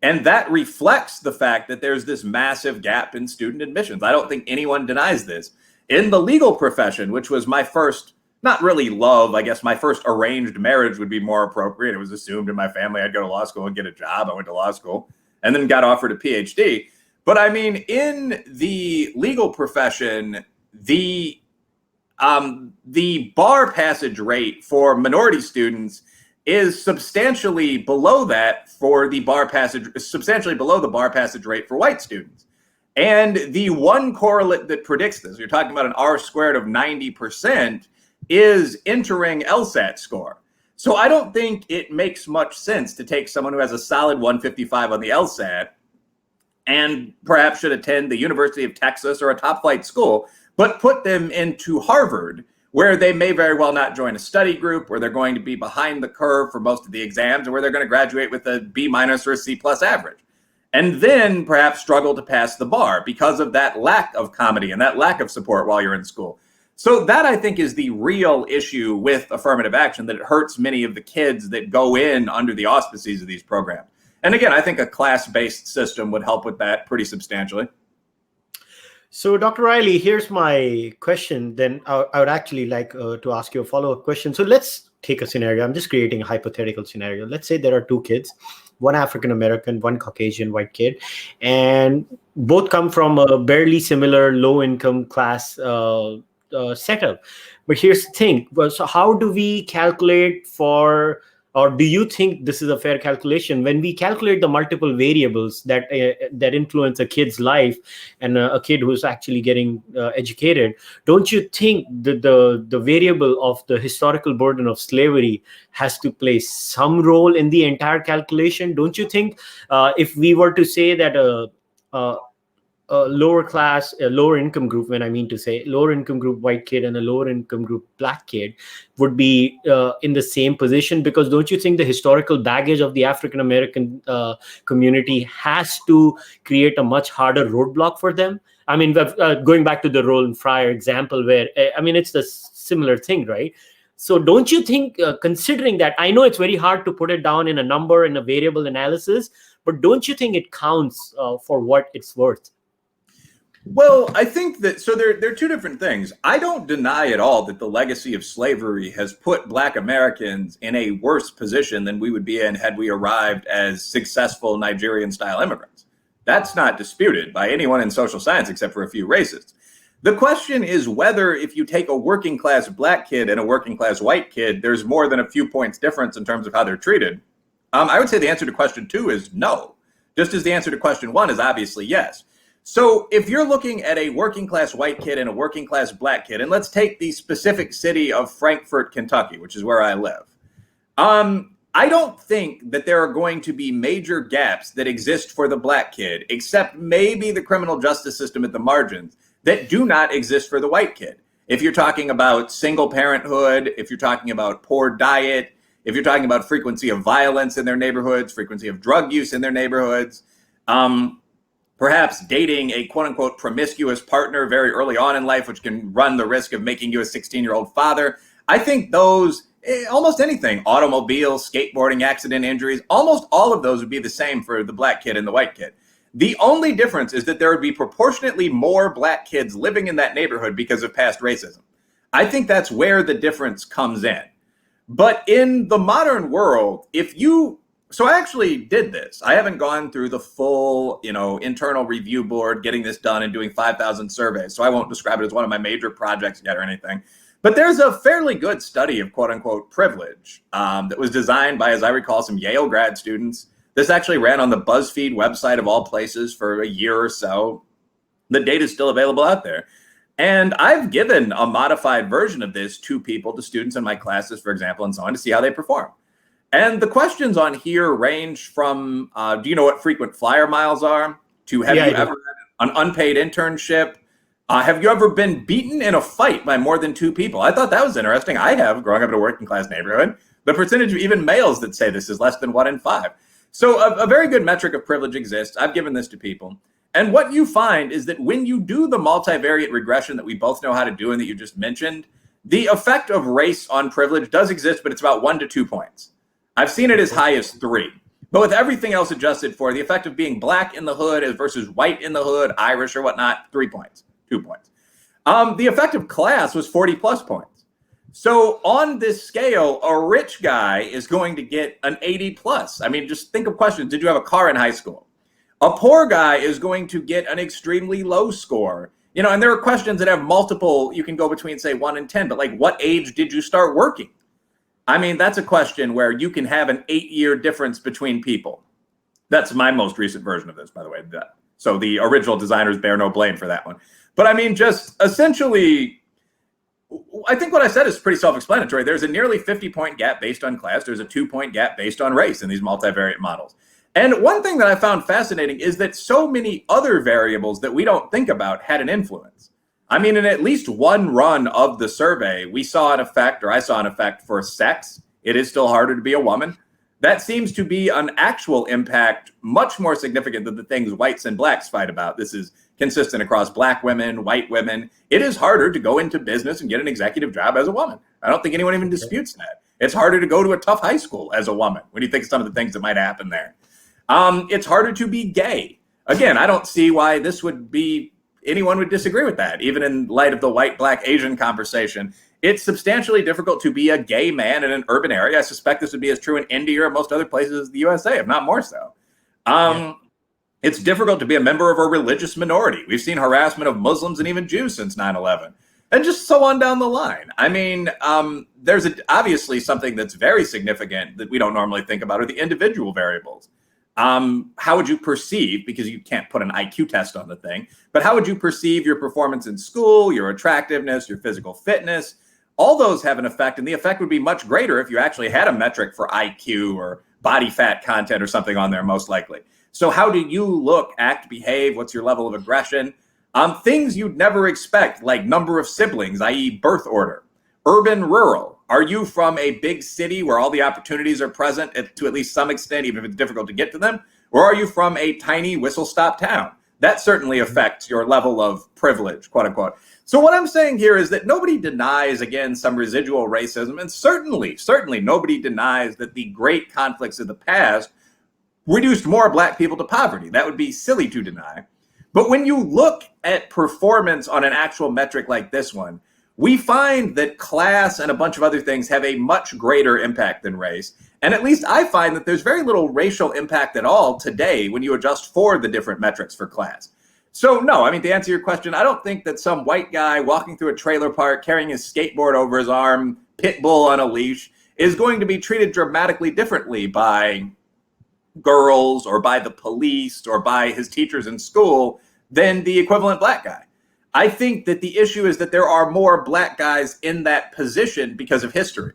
And that reflects the fact that there's this massive gap in student admissions. I don't think anyone denies this. In the legal profession, which was my first, not really love, I guess my first arranged marriage would be more appropriate. It was assumed in my family I'd go to law school and get a job. I went to law school and then got offered a PhD. But I mean, in the legal profession, the bar passage rate for minority students is substantially below that for the bar passage, substantially below the bar passage rate for white students. And the one correlate that predicts this, you're talking about an R squared of 90%, is entering LSAT score. So I don't think it makes much sense to take someone who has a solid 155 on the LSAT and perhaps should attend the University of Texas or a top flight school, but put them into Harvard, where they may very well not join a study group, where they're going to be behind the curve for most of the exams, and where they're going to graduate with a B- or a C+ average. And then perhaps struggle to pass the bar because of that lack of comedy and that lack of support while you're in school. So that, I think, is the real issue with affirmative action, that it hurts many of the kids that go in under the auspices of these programs. And again, I think a class-based system would help with that pretty substantially. So, Dr. Reilly, here's my question. Then I would actually like to ask you a follow-up question. So let's take a scenario. I'm just creating a hypothetical scenario. Let's say there are two kids, one African-American, one Caucasian white kid, and both come from a barely similar low-income class setup. But here's the thing. So how do we calculate for, or do you think this is a fair calculation when we calculate the multiple variables that influence a kid's life and a kid who's actually getting educated? Don't you think that the variable of the historical burden of slavery has to play some role in the entire calculation? Don't you think if we were to say that a lower income group, when I mean to say lower income group white kid and a lower income group black kid would be in the same position? Because don't you think the historical baggage of the African American community has to create a much harder roadblock for them? I mean, going back to the Roland Fryer example, where I mean, it's the similar thing, right? So don't you think, considering that, I know it's very hard to put it down in a number in a variable analysis, but don't you think it counts for what it's worth? Well, I think that, so there are two different things. I don't deny at all that the legacy of slavery has put Black Americans in a worse position than we would be in had we arrived as successful Nigerian-style immigrants. That's not disputed by anyone in social science except for a few racists. The question is whether, if you take a working-class Black kid and a working-class white kid, there's more than a few points difference in terms of how they're treated. I would say the answer to question 2 is no, just as the answer to question 1 is obviously yes. So if you're looking at a working class white kid and a working class Black kid, and let's take the specific city of Frankfort, Kentucky, which is where I live. I don't think that there are going to be major gaps that exist for the Black kid, except maybe the criminal justice system at the margins, that do not exist for the white kid. If you're talking about single parenthood, if you're talking about poor diet, if you're talking about frequency of violence in their neighborhoods, frequency of drug use in their neighborhoods, perhaps dating a quote-unquote promiscuous partner very early on in life, which can run the risk of making you a 16-year-old father. I think those, almost anything, automobiles, skateboarding, accident injuries, almost all of those would be the same for the Black kid and the white kid. The only difference is that there would be proportionately more black kids living in that neighborhood because of past racism. I think that's where the difference comes in. But in the modern world, so I actually did this. I haven't gone through the full, internal review board, getting this done and doing 5,000 surveys. So I won't describe it as one of my major projects yet or anything. But there's a fairly good study of quote unquote privilege that was designed by, as I recall, some Yale grad students. This actually ran on the BuzzFeed website of all places for a year or so. The data is still available out there. And I've given a modified version of this to students in my classes, for example, and so on, to see how they perform. And the questions on here range from, do you know what frequent flyer miles are? To have you ever had an unpaid internship? Have you ever been beaten in a fight by more than 2 people? I thought that was interesting. I have, growing up in a working class neighborhood. The percentage of even males that say this is less than 1 in 5. So a very good metric of privilege exists. I've given this to people. And what you find is that when you do the multivariate regression that we both know how to do and that you just mentioned, the effect of race on privilege does exist, but it's about 1 to 2 points. I've seen it as high as 3. But with everything else adjusted for, the effect of being black in the hood versus white in the hood, Irish or whatnot, 3 points, 2 points. The effect of class was 40 plus points. So on this scale, a rich guy is going to get an 80 plus. I mean, just think of questions. Did you have a car in high school? A poor guy is going to get an extremely low score. And there are questions that have multiple, you can go between, say, 1 and 10, but like, what age did you start working? I mean, that's a question where you can have an 8-year difference between people. That's my most recent version of this, by the way. So the original designers bear no blame for that one. But I mean, just essentially, I think what I said is pretty self-explanatory. There's a nearly 50-point gap based on class. There's a 2-point gap based on race in these multivariate models. And one thing that I found fascinating is that so many other variables that we don't think about had an influence. I mean, in at least one run of the survey, I saw an effect for sex. It is still harder to be a woman. That seems to be an actual impact much more significant than the things whites and blacks fight about. This is consistent across black women, white women. It is harder to go into business and get an executive job as a woman. I don't think anyone even disputes that. It's harder to go to a tough high school as a woman when you think of some of the things that might happen there. It's harder to be gay. Again, I don't see why anyone would disagree with that, even in light of the white, black, Asian conversation. It's substantially difficult to be a gay man in an urban area. I suspect this would be as true in India or most other places in the USA, if not more so. It's difficult to be a member of a religious minority. We've seen harassment of Muslims and even Jews since 9/11. And just so on down the line. I mean, there's obviously something that's very significant that we don't normally think about are the individual variables. How would you perceive, because you can't put an IQ test on the thing, but how would you perceive your performance in school, your attractiveness, your physical fitness? All those have an effect, and the effect would be much greater if you actually had a metric for IQ or body fat content or something on there, most likely. So how do you look, act, behave? What's your level of aggression? Things you'd never expect, like number of siblings, i.e. birth order. Urban, rural. Are you from a big city where all the opportunities are present to at least some extent, even if it's difficult to get to them? Or are you from a tiny whistle-stop town? That certainly affects your level of privilege, quote unquote. So what I'm saying here is that nobody denies, again, some residual racism. And certainly nobody denies that the great conflicts of the past reduced more black people to poverty. That would be silly to deny. But when you look at performance on an actual metric like this one, we find that class and a bunch of other things have a much greater impact than race. And at least I find that there's very little racial impact at all today when you adjust for the different metrics for class. So no, I mean, to answer your question, I don't think that some white guy walking through a trailer park carrying his skateboard over his arm, pit bull on a leash, is going to be treated dramatically differently by girls or by the police or by his teachers in school than the equivalent black guy. I think that the issue is that there are more black guys in that position because of history.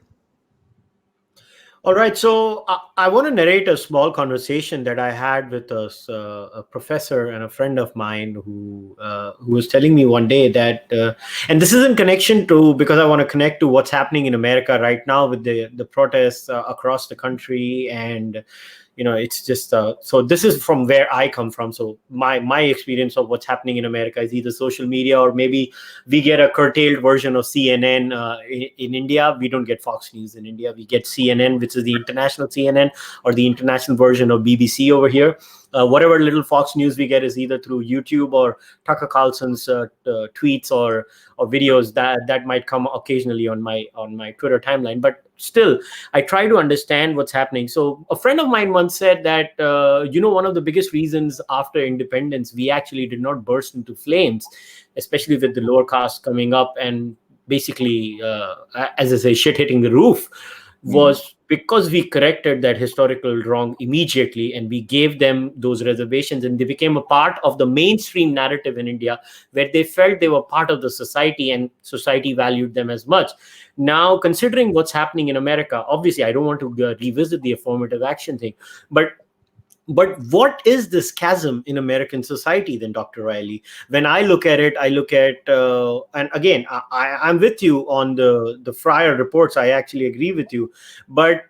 All right. So I want to narrate a small conversation that I had with a professor and a friend of mine who was telling me one day that, and this is in connection to, because I want to connect to what's happening in America right now with the protests across the country. And it's just so this is from where I come from. So my experience of what's happening in America is either social media, or maybe we get a curtailed version of CNN in India. We don't get Fox News in India. We get CNN, which is the international CNN or the international version of BBC over here. Whatever little Fox News we get is either through YouTube or Tucker Carlson's tweets or videos that might come occasionally on my Twitter timeline. But still, I try to understand what's happening. So a friend of mine once said that one of the biggest reasons after independence we actually did not burst into flames, especially with the lower caste coming up and basically, as I say, shit hitting the roof, was because we corrected that historical wrong immediately, and we gave them those reservations, and they became a part of the mainstream narrative in India, where they felt they were part of the society and society valued them as much. Now, considering what's happening in America, obviously, I don't want to revisit the affirmative action thing, but what is this chasm in American society then, Dr. Reilly? When I look at it, and again, I'm with you on the Fryer reports. I actually agree with you. But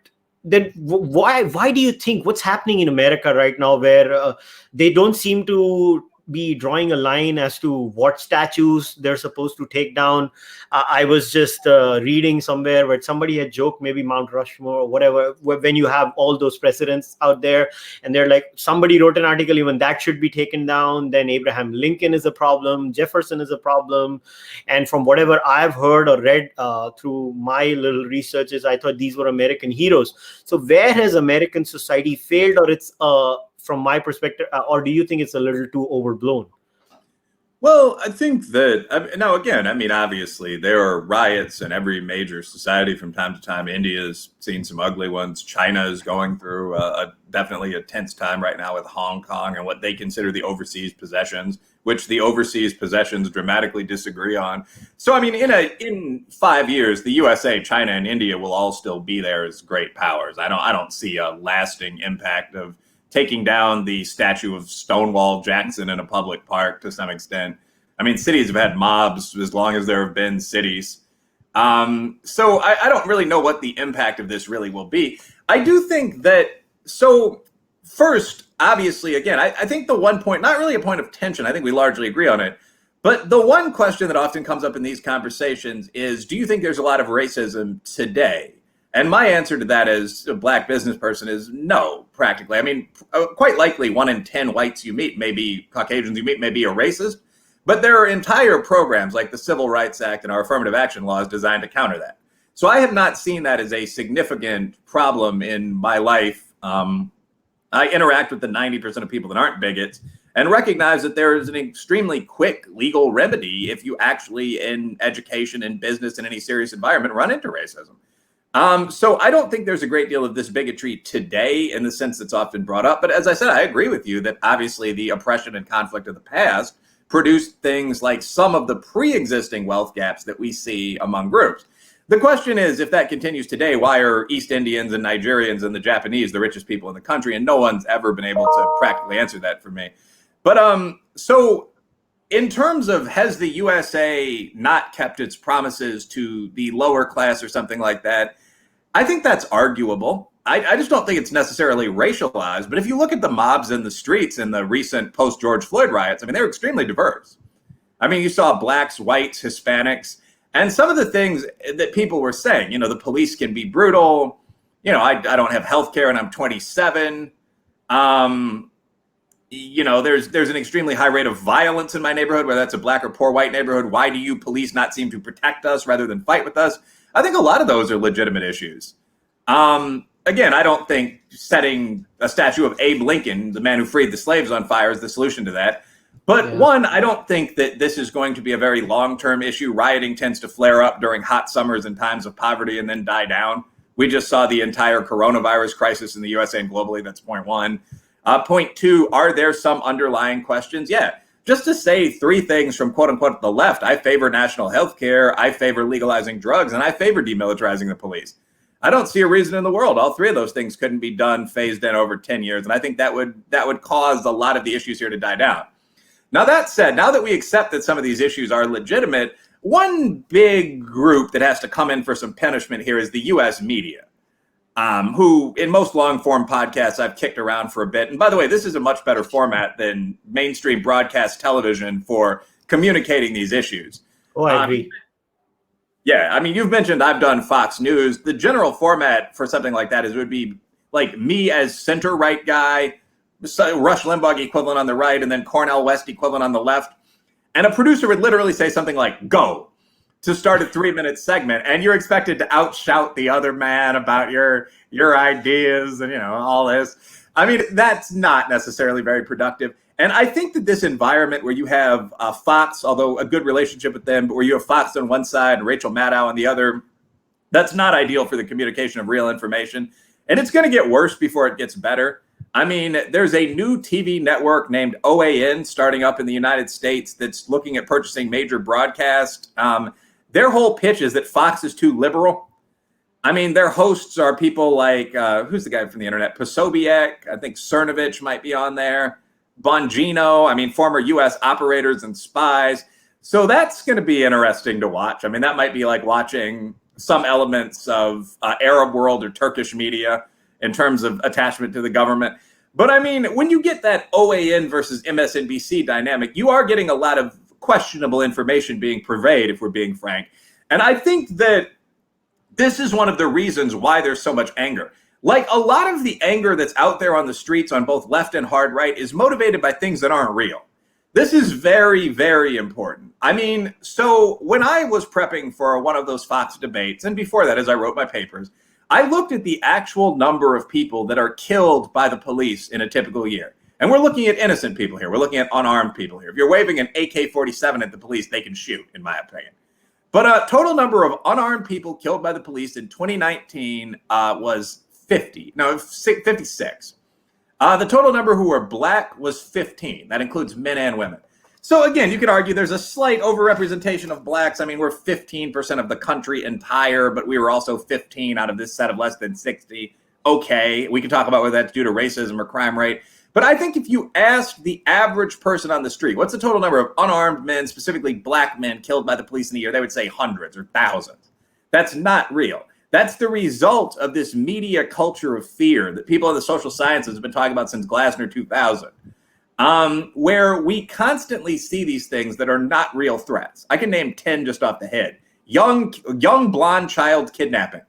then why do you think what's happening in America right now, where they don't seem to be drawing a line as to what statues they're supposed to take down? I was just reading somewhere where somebody had joked, maybe Mount Rushmore or whatever, when you have all those presidents out there, and they're like, somebody wrote an article, even that should be taken down. Then Abraham Lincoln is a problem, Jefferson is a problem. And from whatever I've heard or read through my little researches, I thought these were American heroes. So where has American society failed, or it's from my perspective, or do you think it's a little too overblown? Well, I think that, now again, I mean, obviously there are riots in every major society from time to time. India's seen some ugly ones. China is going through definitely a tense time right now with Hong Kong and what they consider the overseas possessions, which the overseas possessions dramatically disagree on. So, I mean, in 5 years, the USA, China, and India will all still be there as great powers. I don't see a lasting impact of taking down the statue of Stonewall Jackson in a public park to some extent. I mean, cities have had mobs as long as there have been cities. So I don't really know what the impact of this really will be. I do think that, so first, obviously, again, I think the one point, not really a point of tension, I think we largely agree on it, but the one question that often comes up in these conversations is, do you think there's a lot of racism today? And my answer to that as a Black business person is no, practically. I mean, quite likely 1 in 10 whites you meet, maybe Caucasians you meet, may be a racist. But there are entire programs like the Civil Rights Act and our affirmative action laws designed to counter that. So I have not seen that as a significant problem in my life. I interact with the 90% of people that aren't bigots and recognize that there is an extremely quick legal remedy if you actually, in education and business in any serious environment, run into racism. So I don't think there's a great deal of this bigotry today in the sense that's often brought up. But as I said, I agree with you that obviously the oppression and conflict of the past produced things like some of the pre-existing wealth gaps that we see among groups. The question is, if that continues today, why are East Indians and Nigerians and the Japanese the richest people in the country? And no one's ever been able to practically answer that for me. But so in terms of, has the USA not kept its promises to the lower class or something like that? I think that's arguable. I just don't think it's necessarily racialized. But if you look at the mobs in the streets in the recent post-George Floyd riots, I mean, they were extremely diverse. I mean, you saw blacks, whites, Hispanics, and some of the things that people were saying, you know, the police can be brutal. You know, I don't have health care and I'm 27. You know, there's an extremely high rate of violence in my neighborhood, whether that's a black or poor white neighborhood. Why do you police not seem to protect us rather than fight with us? I think a lot of those are legitimate issues. Again, I don't think setting a statue of Abe Lincoln, the man who freed the slaves, on fire is the solution to that. But one, I don't think that this is going to be a very long-term issue. Rioting tends to flare up during hot summers and times of poverty and then die down. We just saw the entire coronavirus crisis in the USA and globally. That's point one. Point two, are there some underlying questions? Yeah. Just to say three things from quote unquote the left: I favor national health care, I favor legalizing drugs, and I favor demilitarizing the police. I don't see a reason in the world all three of those things couldn't be done, phased in over 10 years. And I think that would cause a lot of the issues here to die down. Now, that said, now that we accept that some of these issues are legitimate, one big group that has to come in for some punishment here is the US media, who in most long form podcasts I've kicked around for a bit. And by the way, this is a much better format than mainstream broadcast television for communicating these issues. Oh, I agree. Yeah, I mean, you've mentioned I've done Fox News. The general format for something like that is it would be like me as center right guy, Rush Limbaugh equivalent on the right, and then Cornel West equivalent on the left. And a producer would literally say something like, go, to start a 3-minute segment. And you're expected to outshout the other man about your ideas and, all this. I mean, that's not necessarily very productive. And I think that this environment where you have Fox, although a good relationship with them, but where you have Fox on one side and Rachel Maddow on the other, that's not ideal for the communication of real information. And it's going to get worse before it gets better. I mean, there's a new TV network named OAN starting up in the United States that's looking at purchasing major broadcast. Their whole pitch is that Fox is too liberal. I mean, their hosts are people like, who's the guy from the internet? Posobiec, I think Cernovich might be on there. Bongino, I mean, former U.S. operators and spies. So that's going to be interesting to watch. I mean, that might be like watching some elements of Arab world or Turkish media in terms of attachment to the government. But I mean, when you get that OAN versus MSNBC dynamic, you are getting a lot of questionable information being purveyed, if we're being frank. And I think that this is one of the reasons why there's so much anger. Like, a lot of the anger that's out there on the streets on both left and hard right is motivated by things that aren't real. This is very, very important. I mean, so when I was prepping for one of those Fox debates, and before that, as I wrote my papers, I looked at the actual number of people that are killed by the police in a typical year. And we're looking at innocent people here. We're looking at unarmed people here. If you're waving an AK-47 at the police, they can shoot, in my opinion. But a total number of unarmed people killed by the police in 2019 was 56. The total number who were black was 15. That includes men and women. So again, you could argue there's a slight overrepresentation of blacks. I mean, we're 15% of the country entire, but we were also 15 out of this set of less than 60. Okay, we can talk about whether that's due to racism or crime rate. But I think if you asked the average person on the street, what's the total number of unarmed men, specifically black men, killed by the police in a year, they would say hundreds or thousands. That's not real. That's the result of this media culture of fear that people in the social sciences have been talking about since Glasner 2000, where we constantly see these things that are not real threats. I can name 10 just off the head. Young blonde child kidnapping,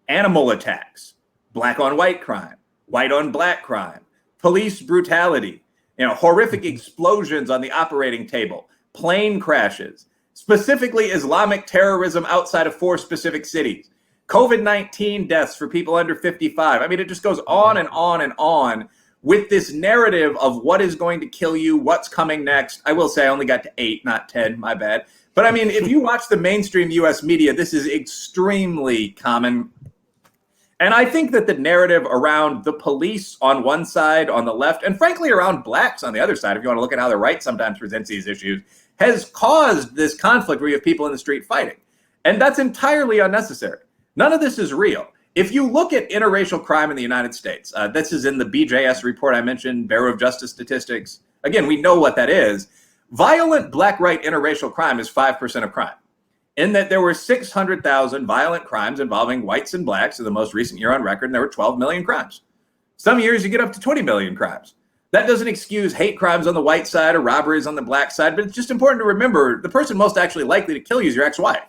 animal attacks, black on white crime, white on black crime, police brutality, horrific explosions on the operating table, plane crashes, specifically Islamic terrorism outside of 4 specific cities, COVID-19 deaths for people under 55. I mean, it just goes on and on and on with this narrative of what is going to kill you, what's coming next. I will say I only got to 8, not 10, my bad. But I mean, if you watch the mainstream US media, this is extremely common. And I think that the narrative around the police on one side, on the left, and frankly around blacks on the other side, if you want to look at how the right sometimes presents these issues, has caused this conflict where you have people in the street fighting. And that's entirely unnecessary. None of this is real. If you look at interracial crime in the United States, this is in the BJS report I mentioned, Bureau of Justice Statistics. Again, we know what that is. Violent black-right interracial crime is 5% of crime. In that there were 600,000 violent crimes involving whites and blacks in the most recent year on record, and there were 12 million crimes. Some years you get up to 20 million crimes. That doesn't excuse hate crimes on the white side or robberies on the black side, but it's just important to remember the person most actually likely to kill you is your ex-wife.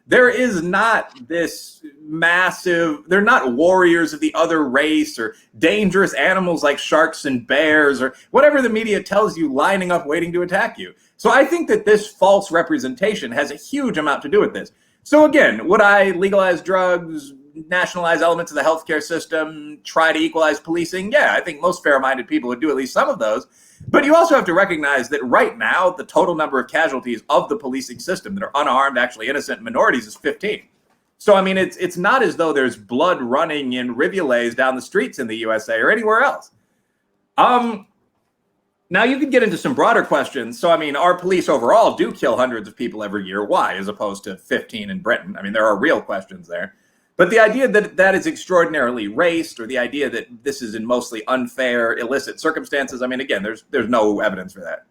There is not this massive, they're not warriors of the other race or dangerous animals like sharks and bears or whatever the media tells you lining up waiting to attack you. So I think that this false representation has a huge amount to do with this. So again, would I legalize drugs, nationalize elements of the healthcare system, try to equalize policing? Yeah, I think most fair-minded people would do at least some of those. But you also have to recognize that right now, the total number of casualties of the policing system that are unarmed, actually innocent minorities is 15. So, I mean, it's not as though there's blood running in rivulets down the streets in the USA or anywhere else. Now, you could get into some broader questions. So, I mean, our police overall do kill hundreds of people every year. Why, as opposed to 15 in Britain? I mean, there are real questions there. But the idea that that is extraordinarily raced, or the idea that this is in mostly unfair, illicit circumstances, I mean, again, there's no evidence for that.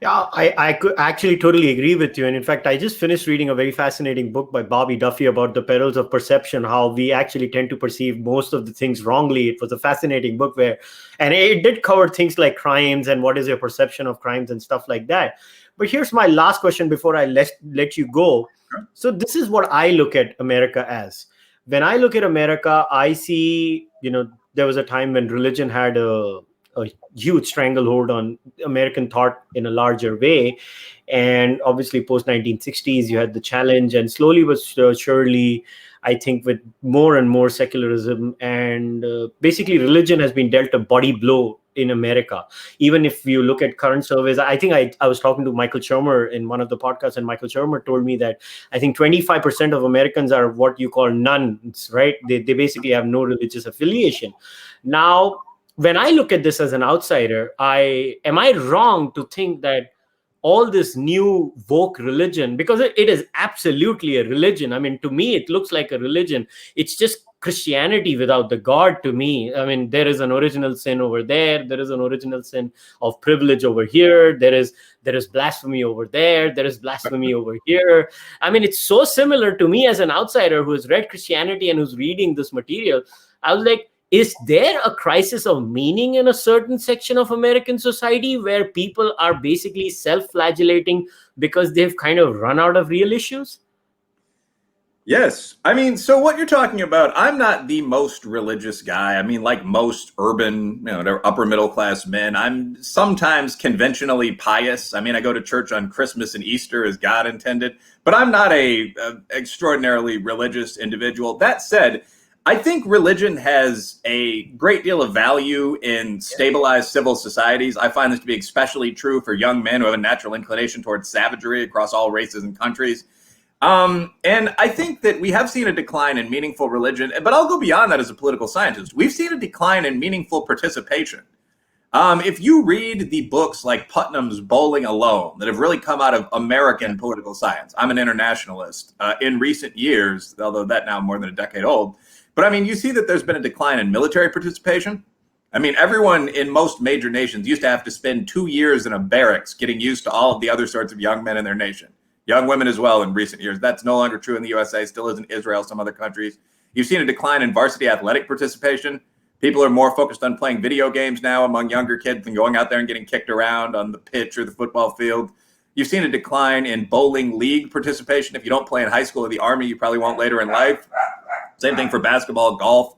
Yeah, I could actually totally agree with you. And in fact, I just finished reading a very fascinating book by Bobby Duffy about the perils of perception, how we actually tend to perceive most of the things wrongly. It was a fascinating book and it did cover things like crimes and what is your perception of crimes and stuff like that. But here's my last question before I let you go. So this is what I look at America as. When I look at America, I see, the there was a time when religion had a huge stranglehold on American thought in a larger way. And obviously, post 1960s, you had the challenge, and slowly but surely, I think with more and more secularism and basically religion has been dealt a body blow in America. Even if you look at current surveys, I think I was talking to Michael Shermer in one of the podcasts, and Michael Shermer told me that I think 25% of Americans are what you call nuns, right? They basically have no religious affiliation. Now, when I look at this as an outsider, am I wrong to think that all this new woke religion, because it is absolutely a religion. I mean, to me, it looks like a religion. It's just Christianity without the God to me. I mean, there is an original sin over there. There is an original sin of privilege over here. There is blasphemy over there. There is blasphemy over here. I mean, it's so similar to me as an outsider who has read Christianity and who's reading this material. I was like, is there a crisis of meaning in a certain section of American society where people are basically self-flagellating because they've kind of run out of real issues? Yes. I mean, so what you're talking about, I'm not the most religious guy. I mean, like most urban, they're upper middle class men, I'm sometimes conventionally pious. I mean, I go to church on Christmas and Easter as God intended, but I'm not a extraordinarily religious individual. That said, I think religion has a great deal of value in stabilized civil societies. I find this to be especially true for young men who have a natural inclination towards savagery across all races and countries. And I think that we have seen a decline in meaningful religion, but I'll go beyond that as a political scientist. We've seen a decline in meaningful participation. If you read the books like Putnam's Bowling Alone that have really come out of American political science, I'm an internationalist, in recent years, although that now more than a decade old. But I mean, you see that there's been a decline in military participation. I mean, everyone in most major nations used to have to spend 2 years in a barracks getting used to all of the other sorts of young men in their nation. Young women as well in recent years. That's no longer true in the USA, still is in Israel, some other countries. You've seen a decline in varsity athletic participation. People are more focused on playing video games now among younger kids than going out there and getting kicked around on the pitch or the football field. You've seen a decline in bowling league participation. If you don't play in high school or the Army, you probably won't later in life. Same thing for basketball, golf.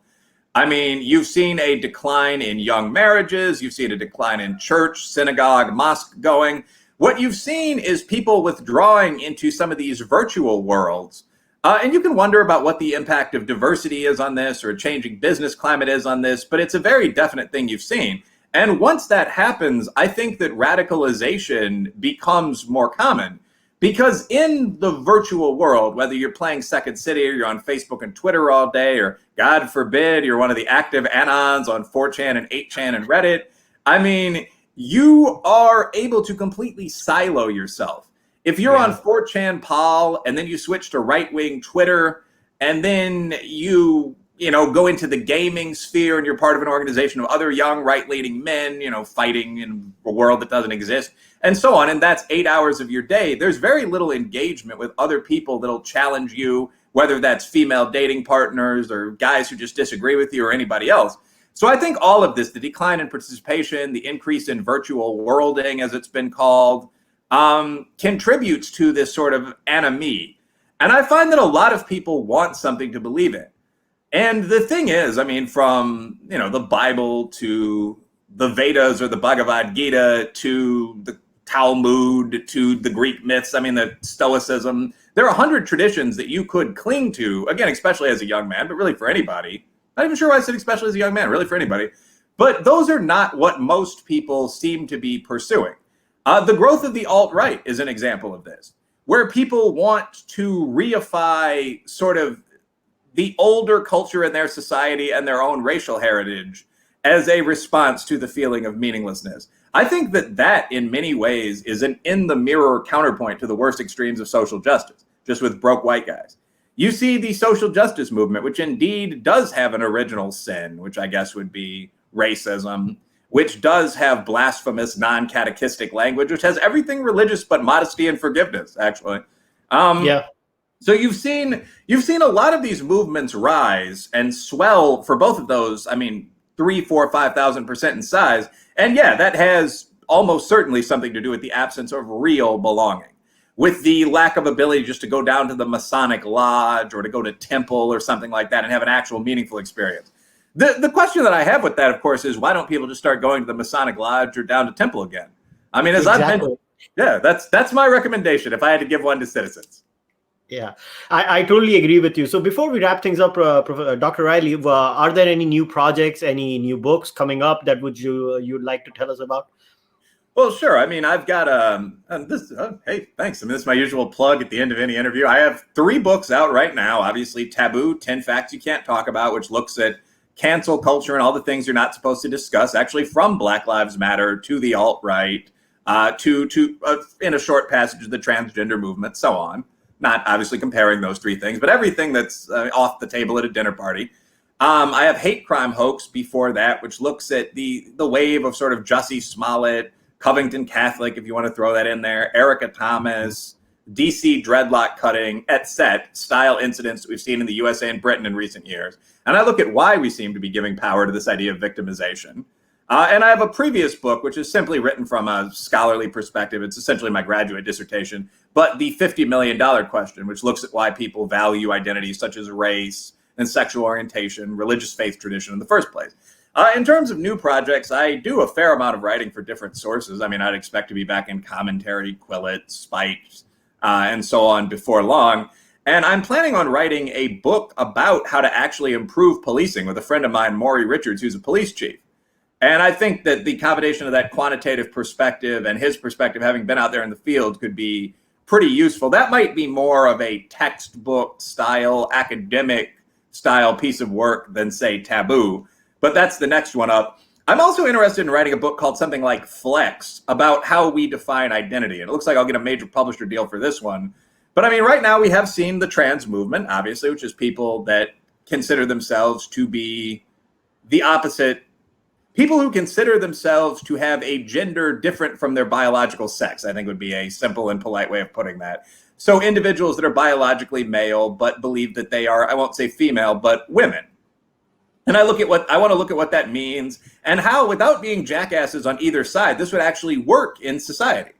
I mean, you've seen a decline in young marriages. You've seen a decline in church, synagogue, mosque going. What you've seen is people withdrawing into some of these virtual worlds. And you can wonder about what the impact of diversity is on this or a changing business climate is on this, but it's a very definite thing you've seen. And once that happens, I think that radicalization becomes more common. Because in the virtual world, whether you're playing Second City or you're on Facebook and Twitter all day, or God forbid, you're one of the active anons on 4chan and 8chan and Reddit, I mean, you are able to completely silo yourself. If you're on 4chan Pol and then you switch to right-wing Twitter and then you go into the gaming sphere and you're part of an organization of other young right-leaning men, fighting in a world that doesn't exist, and so on, and that's 8 hours of your day, there's very little engagement with other people that'll challenge you, whether that's female dating partners or guys who just disagree with you or anybody else. So I think all of this, the decline in participation, the increase in virtual worlding, as it's been called, contributes to this sort of anomie. And I find that a lot of people want something to believe in. And the thing is, I mean, from, the Bible to the Vedas or the Bhagavad Gita to the Talmud to the Greek myths, I mean, the Stoicism, there are 100 traditions that you could cling to, again, especially as a young man, but really for anybody. Not even sure why I said especially as a young man, really for anybody. But those are not what most people seem to be pursuing. The growth of the alt-right is an example of this, where people want to reify sort of the older culture in their society and their own racial heritage as a response to the feeling of meaninglessness. I think that in many ways is an in-the-mirror counterpoint to the worst extremes of social justice, just with broke white guys. You see the social justice movement, which indeed does have an original sin, which I guess would be racism, which does have blasphemous, non-catechistic language, which has everything religious but modesty and forgiveness, actually. So you've seen a lot of these movements rise and swell for both of those. I mean, 3, 4, 5,000% in size. And yeah, that has almost certainly something to do with the absence of real belonging, with the lack of ability just to go down to the Masonic Lodge or to go to temple or something like that and have an actual meaningful experience. The question that I have with that, of course, is why don't people just start going to the Masonic Lodge or down to Temple again? I mean, as I've been, that's my recommendation if I had to give one to citizens. Yeah, I totally agree with you. So before we wrap things up, Dr. Reilly, are there any new projects, any new books coming up that you'd like to tell us about? Well, sure. I mean, I've got this. Hey, thanks. I mean, this is my usual plug at the end of any interview. I have 3 books out right now. Obviously, Taboo: 10 Facts You Can't Talk About, which looks at cancel culture and all the things you're not supposed to discuss, actually from Black Lives Matter to the alt-right, to in a short passage, the transgender movement, so on. Not obviously comparing those 3 things, but everything that's off the table at a dinner party. I have Hate Crime Hoax before that, which looks at the wave of sort of Jussie Smollett, Covington Catholic, if you want to throw that in there, Erica Thomas, DC dreadlock cutting, etc. style incidents that we've seen in the USA and Britain in recent years. And I look at why we seem to be giving power to this idea of victimization. And I have a previous book, which is simply written from a scholarly perspective. It's essentially my graduate dissertation, but the $50 million question, which looks at why people value identities such as race and sexual orientation, religious faith tradition in the first place. In terms of new projects, I do a fair amount of writing for different sources. I mean, I'd expect to be back in Commentary, Quillette, Spiked, and so on before long. And I'm planning on writing a book about how to actually improve policing with a friend of mine, Maury Richards, who's a police chief. And I think that the combination of that quantitative perspective and his perspective, having been out there in the field, could be pretty useful. That might be more of a textbook style, academic style piece of work than, say, Taboo. But that's the next one up. I'm also interested in writing a book called something like Flex about how we define identity. And it looks like I'll get a major publisher deal for this one. But I mean, right now we have seen the trans movement, obviously, which is people that consider themselves to be the opposite. People who consider themselves to have a gender different from their biological sex, I think would be a simple and polite way of putting that. So individuals that are biologically male, but believe that they are, I won't say female, but women. And I want to look at what that means and how, without being jackasses on either side, this would actually work in society.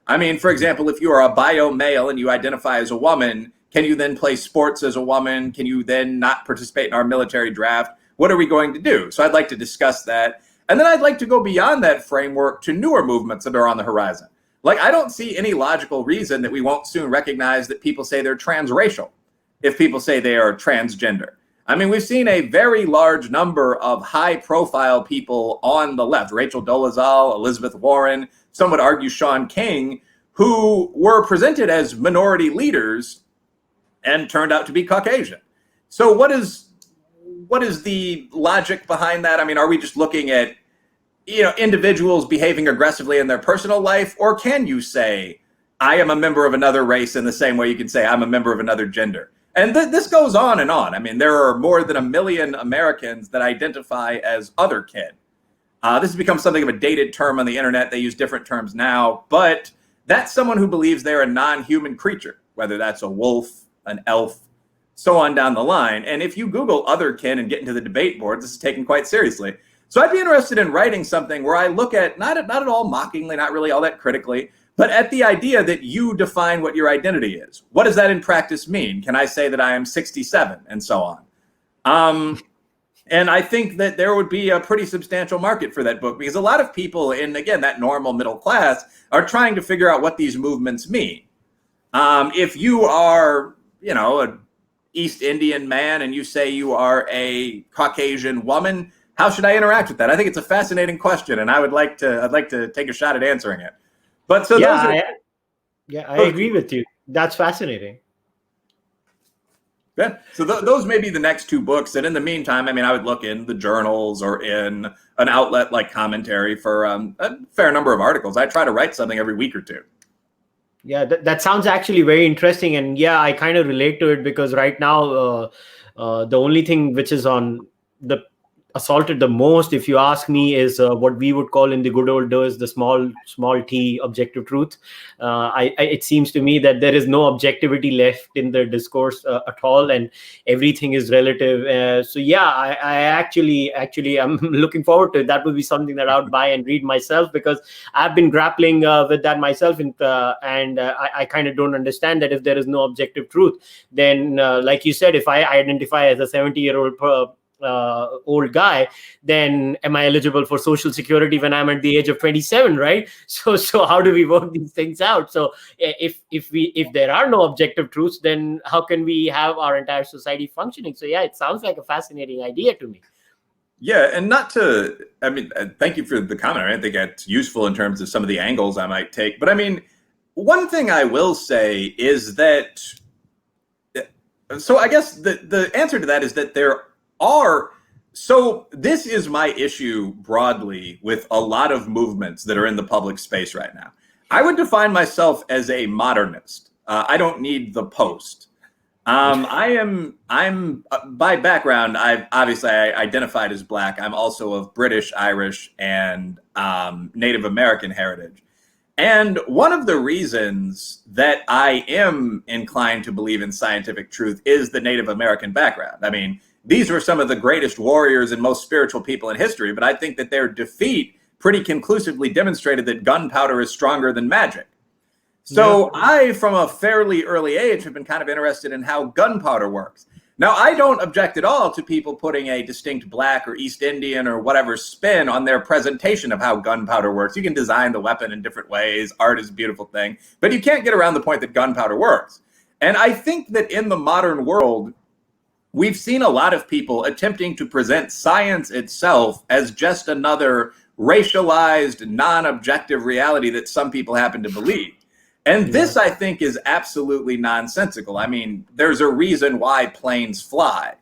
I mean, for example, if you are a bio male and you identify as a woman, can you then play sports as a woman? Can you then not participate in our military draft? What are we going to do? So I'd like to discuss that. And then I'd like to go beyond that framework to newer movements that are on the horizon. Like, I don't see any logical reason that we won't soon recognize that people say they're transracial if people say they are transgender. I mean, we've seen a very large number of high-profile people on the left, Rachel Dolezal, Elizabeth Warren, some would argue Sean King, who were presented as minority leaders and turned out to be Caucasian. So what is the logic behind that? I mean, are we just looking at, individuals behaving aggressively in their personal life? Or can you say, I am a member of another race in the same way you can say I'm a member of another gender? And this goes on and on. I mean, there are more than 1 million Americans that identify as otherkin. This has become something of a dated term on the internet. They use different terms now, but that's someone who believes they're a non-human creature, whether that's a wolf, an elf, so on down the line. And if you Google otherkin and get into the debate board, this is taken quite seriously. So I'd be interested in writing something where I look at, not at all mockingly, not really all that critically, but at the idea that you define what your identity is. What does that in practice mean? Can I say that I am 67 and so on? And I think that there would be a pretty substantial market for that book, because a lot of people in, again, that normal middle class are trying to figure out what these movements mean. If you are, an East Indian man and you say you are a Caucasian woman, how should I interact with that? I think it's a fascinating question, and I'd like to take a shot at answering it. But so I agree with you. That's fascinating. Yeah. So those may be the next 2 books. And in the meantime, I mean, I would look in the journals or in an outlet like Commentary for a fair number of articles. I try to write something every week or 2. Yeah, that sounds actually very interesting. And yeah, I kind of relate to it, because right now, the only thing which is on the assaulted the most, if you ask me, is what we would call in the good old days the small t objective truth. It seems to me that there is no objectivity left in the discourse at all, and everything is relative. So yeah, I actually I'm looking forward to it. That would be something that I would buy and read myself, because I've been grappling with that myself, and I kind of don't understand that if there is no objective truth, then like you said, if I identify as a 70-year-old old guy, then am I eligible for Social Security when I'm at the age of 27, right? So how do we work these things out? So if there are no objective truths, then how can we have our entire society functioning? So yeah, it sounds like a fascinating idea to me. Yeah, and not to, I mean, thank you for the comment. I think it's useful in terms of some of the angles I might take. But I mean, one thing I will say is that, so I guess the answer to that is that there are, so this is my issue broadly with a lot of movements that are in the public space right now. I would define myself as a modernist. I don't need the post. I'm by background, I identified as Black. I'm also of British, Irish, and Native American heritage. And one of the reasons that I am inclined to believe in scientific truth is the Native American background. I mean, these were some of the greatest warriors and most spiritual people in history, but I think that their defeat pretty conclusively demonstrated that gunpowder is stronger than magic. So I, from a fairly early age, have been kind of interested in how gunpowder works. Now, I don't object at all to people putting a distinct Black or East Indian or whatever spin on their presentation of how gunpowder works. You can design the weapon in different ways. Art is a beautiful thing, but you can't get around the point that gunpowder works. And I think that in the modern world, we've seen a lot of people attempting to present science itself as just another racialized, non-objective reality that some people happen to believe. And this, I think, is absolutely nonsensical. I mean, there's a reason why planes fly.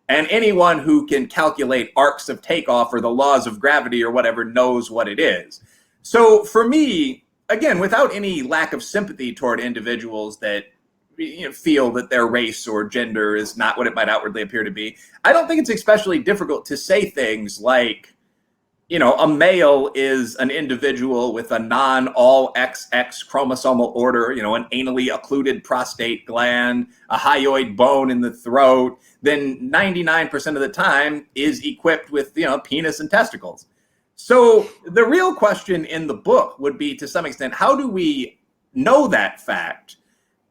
And anyone who can calculate arcs of takeoff or the laws of gravity or whatever knows what it is. So for me, again, without any lack of sympathy toward individuals that feel that their race or gender is not what it might outwardly appear to be, I don't think it's especially difficult to say things like, a male is an individual with a non-all XX chromosomal order, an anally occluded prostate gland, a hyoid bone in the throat, then 99% of the time is equipped with, penis and testicles. So the real question in the book would be, to some extent, how do we know that fact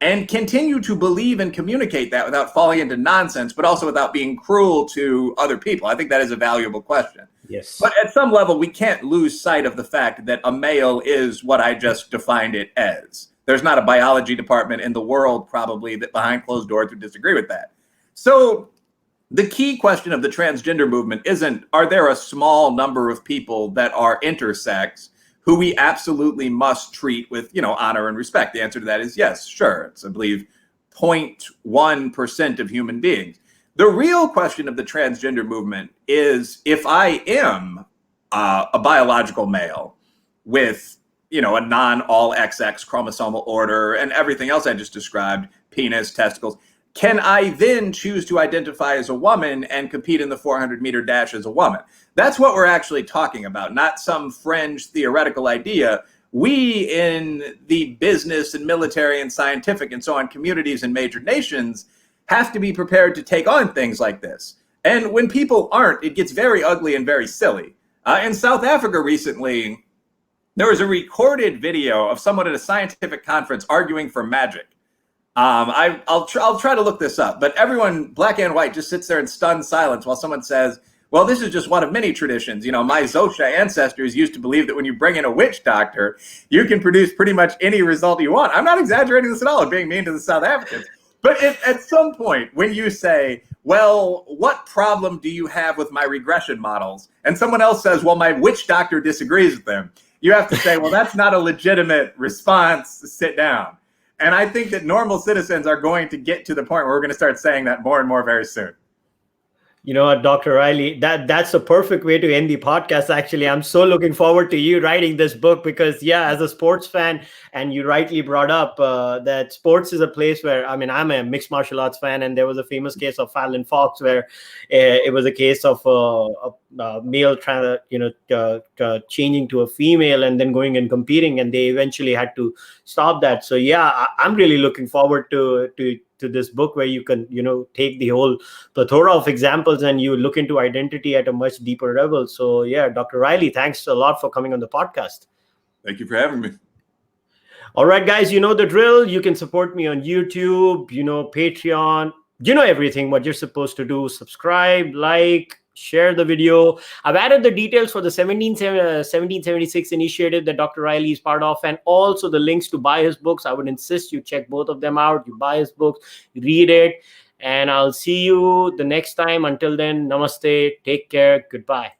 and continue to believe and communicate that without falling into nonsense, but also without being cruel to other people? I think that is a valuable question. Yes. But at some level, we can't lose sight of the fact that a male is what I just defined it as. There's not a biology department in the world, probably, that behind closed doors would disagree with that. So the key question of the transgender movement isn't, are there a small number of people that are intersex who we absolutely must treat with, honor and respect? The answer to that is yes, sure. It's, I believe, 0.1% of human beings. The real question of the transgender movement is, if I am a biological male with, a non-all XX chromosomal order and everything else I just described, penis, testicles, can I then choose to identify as a woman and compete in the 400-meter dash as a woman? That's what we're actually talking about, not some fringe theoretical idea. We in the business and military and scientific and so on communities in major nations have to be prepared to take on things like this. And when people aren't, it gets very ugly and very silly. In South Africa recently, there was a recorded video of someone at a scientific conference arguing for magic. I'll try to look this up, but everyone, black and white, just sits there in stunned silence while someone says, well, this is just one of many traditions. My Xhosa ancestors used to believe that when you bring in a witch doctor, you can produce pretty much any result you want. I'm not exaggerating this at all, being mean to the South Africans. But at some point, when you say, well, what problem do you have with my regression models? And someone else says, well, my witch doctor disagrees with them. You have to say, well, that's not a legitimate response. Sit down. And I think that normal citizens are going to get to the point where we're going to start saying that more and more very soon. You know what, Dr. Reilly, that's a perfect way to end the podcast. Actually, I'm so looking forward to you writing this book because, as a sports fan, and you rightly brought up that sports is a place where, I'm a mixed martial arts fan, and there was a famous case of Fallon Fox where it was a case of a male trying to, changing to a female and then going and competing, and they eventually had to stop that. So, I'm really looking forward to this book where you can, take the whole plethora of examples and you look into identity at a much deeper level. So, Dr. Reilly, thanks a lot for coming on the podcast. Thank you for having me. All right, guys, you know the drill. You can support me on YouTube, Patreon, everything, what you're supposed to do. Subscribe, like, share the video. I've added the details for the 1776 initiative that Dr. Reilly is part of, and also the links to buy his books. I would insist you check both of them out. You buy his books, read it, and I'll see you the next time. Until then, namaste, take care, goodbye.